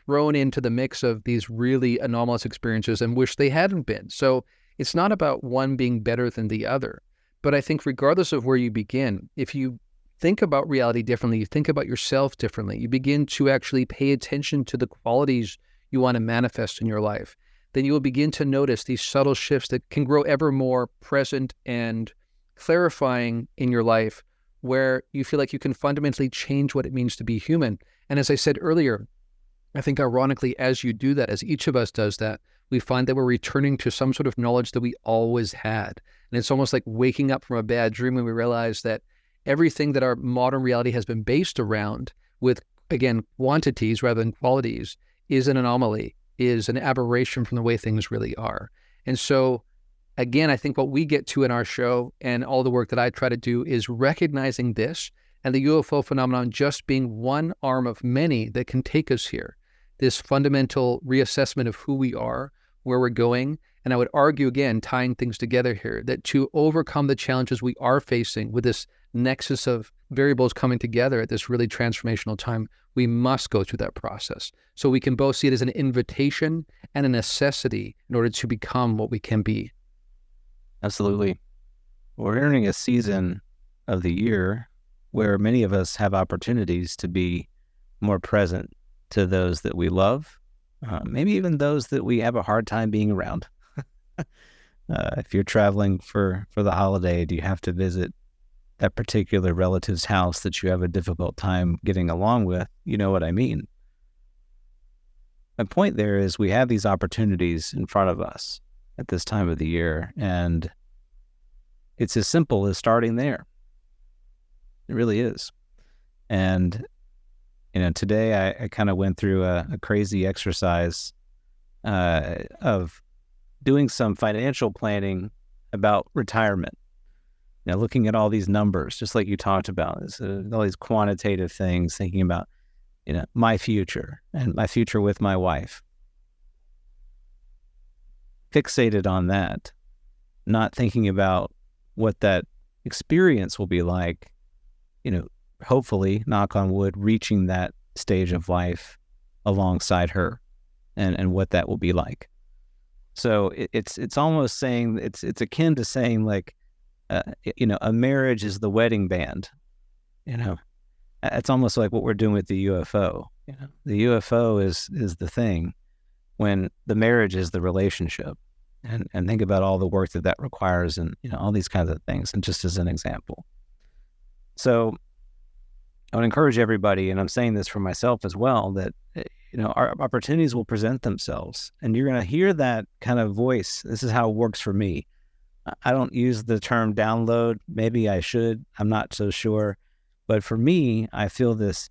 thrown into the mix of these really anomalous experiences and wish they hadn't been. So it's not about one being better than the other. But I think regardless of where you begin, if you think about reality differently, you think about yourself differently, you begin to actually pay attention to the qualities you want to manifest in your life, then you will begin to notice these subtle shifts that can grow ever more present and clarifying in your life, where you feel like you can fundamentally change what it means to be human. And as I said earlier, I think ironically, as you do that, as each of us does that, we find that we're returning to some sort of knowledge that we always had. And it's almost like waking up from a bad dream when we realize that everything that our modern reality has been based around with, again, quantities rather than qualities, is an anomaly, is an aberration from the way things really are. And so, again, I think what we get to in our show and all the work that I try to do is recognizing this, and the UFO phenomenon just being one arm of many that can take us here. This fundamental reassessment of who we are, where we're going. And I would argue, again, tying things together here, that to overcome the challenges we are facing with this nexus of variables coming together at this really transformational time, we must go through that process. So we can both see it as an invitation and a necessity in order to become what we can be. Absolutely. We're entering a season of the year where many of us have opportunities to be more present to those that we love, maybe even those that we have a hard time being around. If you're traveling for the holiday, do you have to visit that particular relative's house that you have a difficult time getting along with? You know what I mean. My point there is we have these opportunities in front of us at this time of the year, and it's as simple as starting there. It really is. And today I kind of went through a crazy exercise of doing some financial planning about retirement. Looking at all these numbers, just like you talked about, all these quantitative things, thinking about, my future and my future with my wife. Fixated on that, not thinking about what that experience will be like, hopefully, knock on wood, reaching that stage of life alongside her and what that will be like. So it's almost saying, it's akin to saying like, a marriage is the wedding band. It's almost like what we're doing with the UFO. The UFO is the thing, when the marriage is the relationship, and think about all the work that requires, and all these kinds of things, and just as an example. So I would encourage everybody, and I'm saying this for myself as well, that our opportunities will present themselves, and you're going to hear that kind of voice. This is how it works for me. I don't use the term download. Maybe I should. I'm not so sure. But for me, I feel this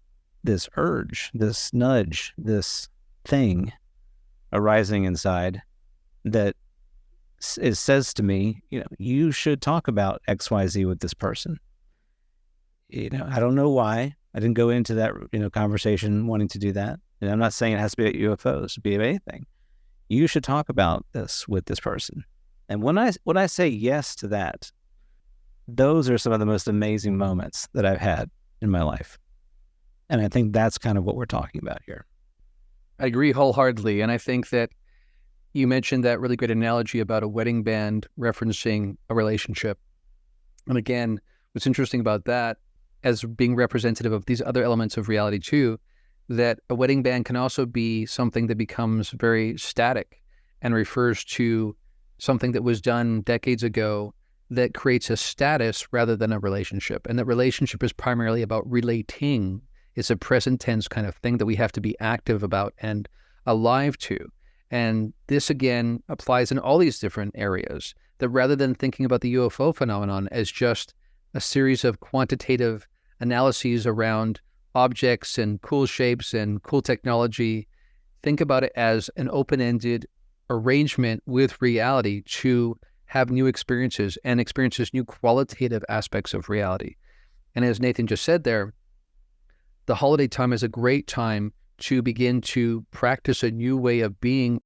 urge, this nudge, this thing arising inside that it says to me, you should talk about XYZ with this person. I don't know why. I didn't go into that, conversation wanting to do that. And I'm not saying it has to be at UFOs, it be of anything. You should talk about this with this person. And when I say yes to that, those are some of the most amazing moments that I've had in my life. And I think that's kind of what we're talking about here. I agree wholeheartedly. And I think that you mentioned that really great analogy about a wedding band referencing a relationship. And again, what's interesting about that, as being representative of these other elements of reality too, that a wedding band can also be something that becomes very static and refers to something that was done decades ago that creates a status rather than a relationship. And that relationship is primarily about relating. It's a present tense kind of thing that we have to be active about and alive to. And this, again, applies in all these different areas, that rather than thinking about the UFO phenomenon as just a series of quantitative analyses around objects and cool shapes and cool technology, think about it as an open-ended arrangement with reality to have new experiences and experiences new qualitative aspects of reality. And as Nathan just said there, the holiday time is a great time to begin to practice a new way of being.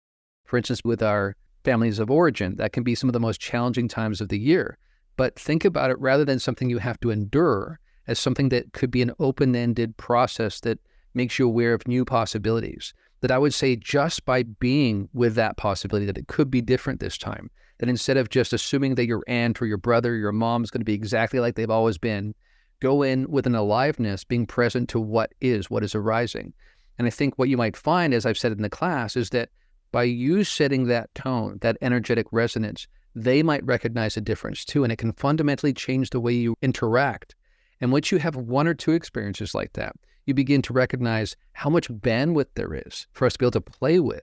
For instance, with our families of origin, that can be some of the most challenging times of the year. But think about it rather than something you have to endure as something that could be an open-ended process that makes you aware of new possibilities. That I would say just by being with that possibility that it could be different this time, that instead of just assuming that your aunt or your brother or your mom is going to be exactly like they've always been, go in with an aliveness, being present to what is arising. And I think what you might find, as I've said in the class, is that by you setting that tone, that energetic resonance, they might recognize a difference too, and it can fundamentally change the way you interact. And once you have one or two experiences like that, you begin to recognize how much bandwidth there is for us to be able to play with.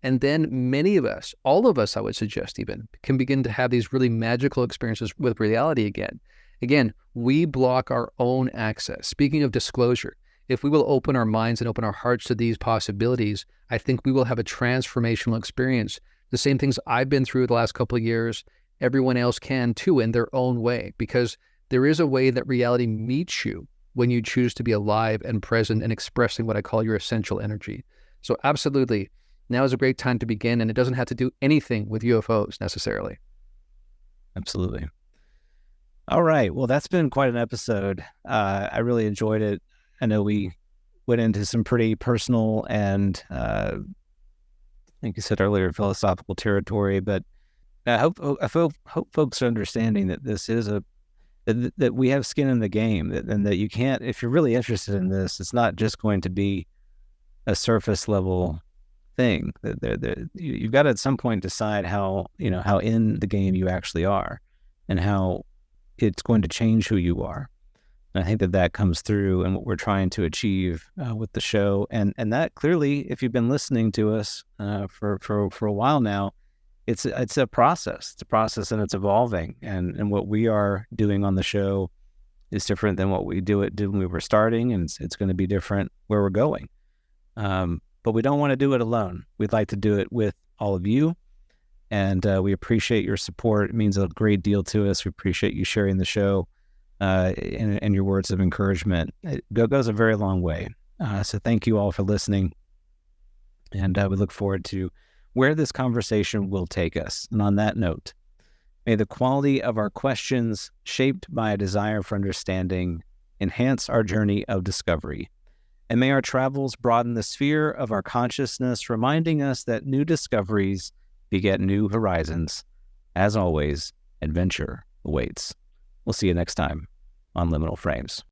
And then many of us, all of us, I would suggest even, can begin to have these really magical experiences with reality again. Again, we block our own access. Speaking of disclosure, if we will open our minds and open our hearts to these possibilities, I think we will have a transformational experience. The same things I've been through the last couple of years, everyone else can too in their own way, because there is a way that reality meets you when you choose to be alive and present and expressing what I call your essential energy. So absolutely, now is a great time to begin, and it doesn't have to do anything with UFOs necessarily. Absolutely. All right. Well, that's been quite an episode. I really enjoyed it. I know we went into some pretty personal and, I think you said earlier, philosophical territory, but I hope folks are understanding that this is that we have skin in the game, and that you can't, if you're really interested in this, it's not just going to be a surface level thing. You've got to at some point decide how in the game you actually are, and how it's going to change who you are. And I think that comes through in what we're trying to achieve with the show. And that clearly, if you've been listening to us for a while now, it's a process. It's a process, and it's evolving. And what we are doing on the show is different than what we did when we were starting, and it's going to be different where we're going. But we don't want to do it alone. We'd like to do it with all of you. And we appreciate your support. It means a great deal to us. We appreciate you sharing the show and your words of encouragement. It goes a very long way. So thank you all for listening. And we look forward to where this conversation will take us. And on that note, may the quality of our questions, shaped by a desire for understanding, enhance our journey of discovery. And may our travels broaden the sphere of our consciousness, reminding us that new discoveries beget new horizons. As always, adventure awaits. We'll see you next time on Liminal Frames.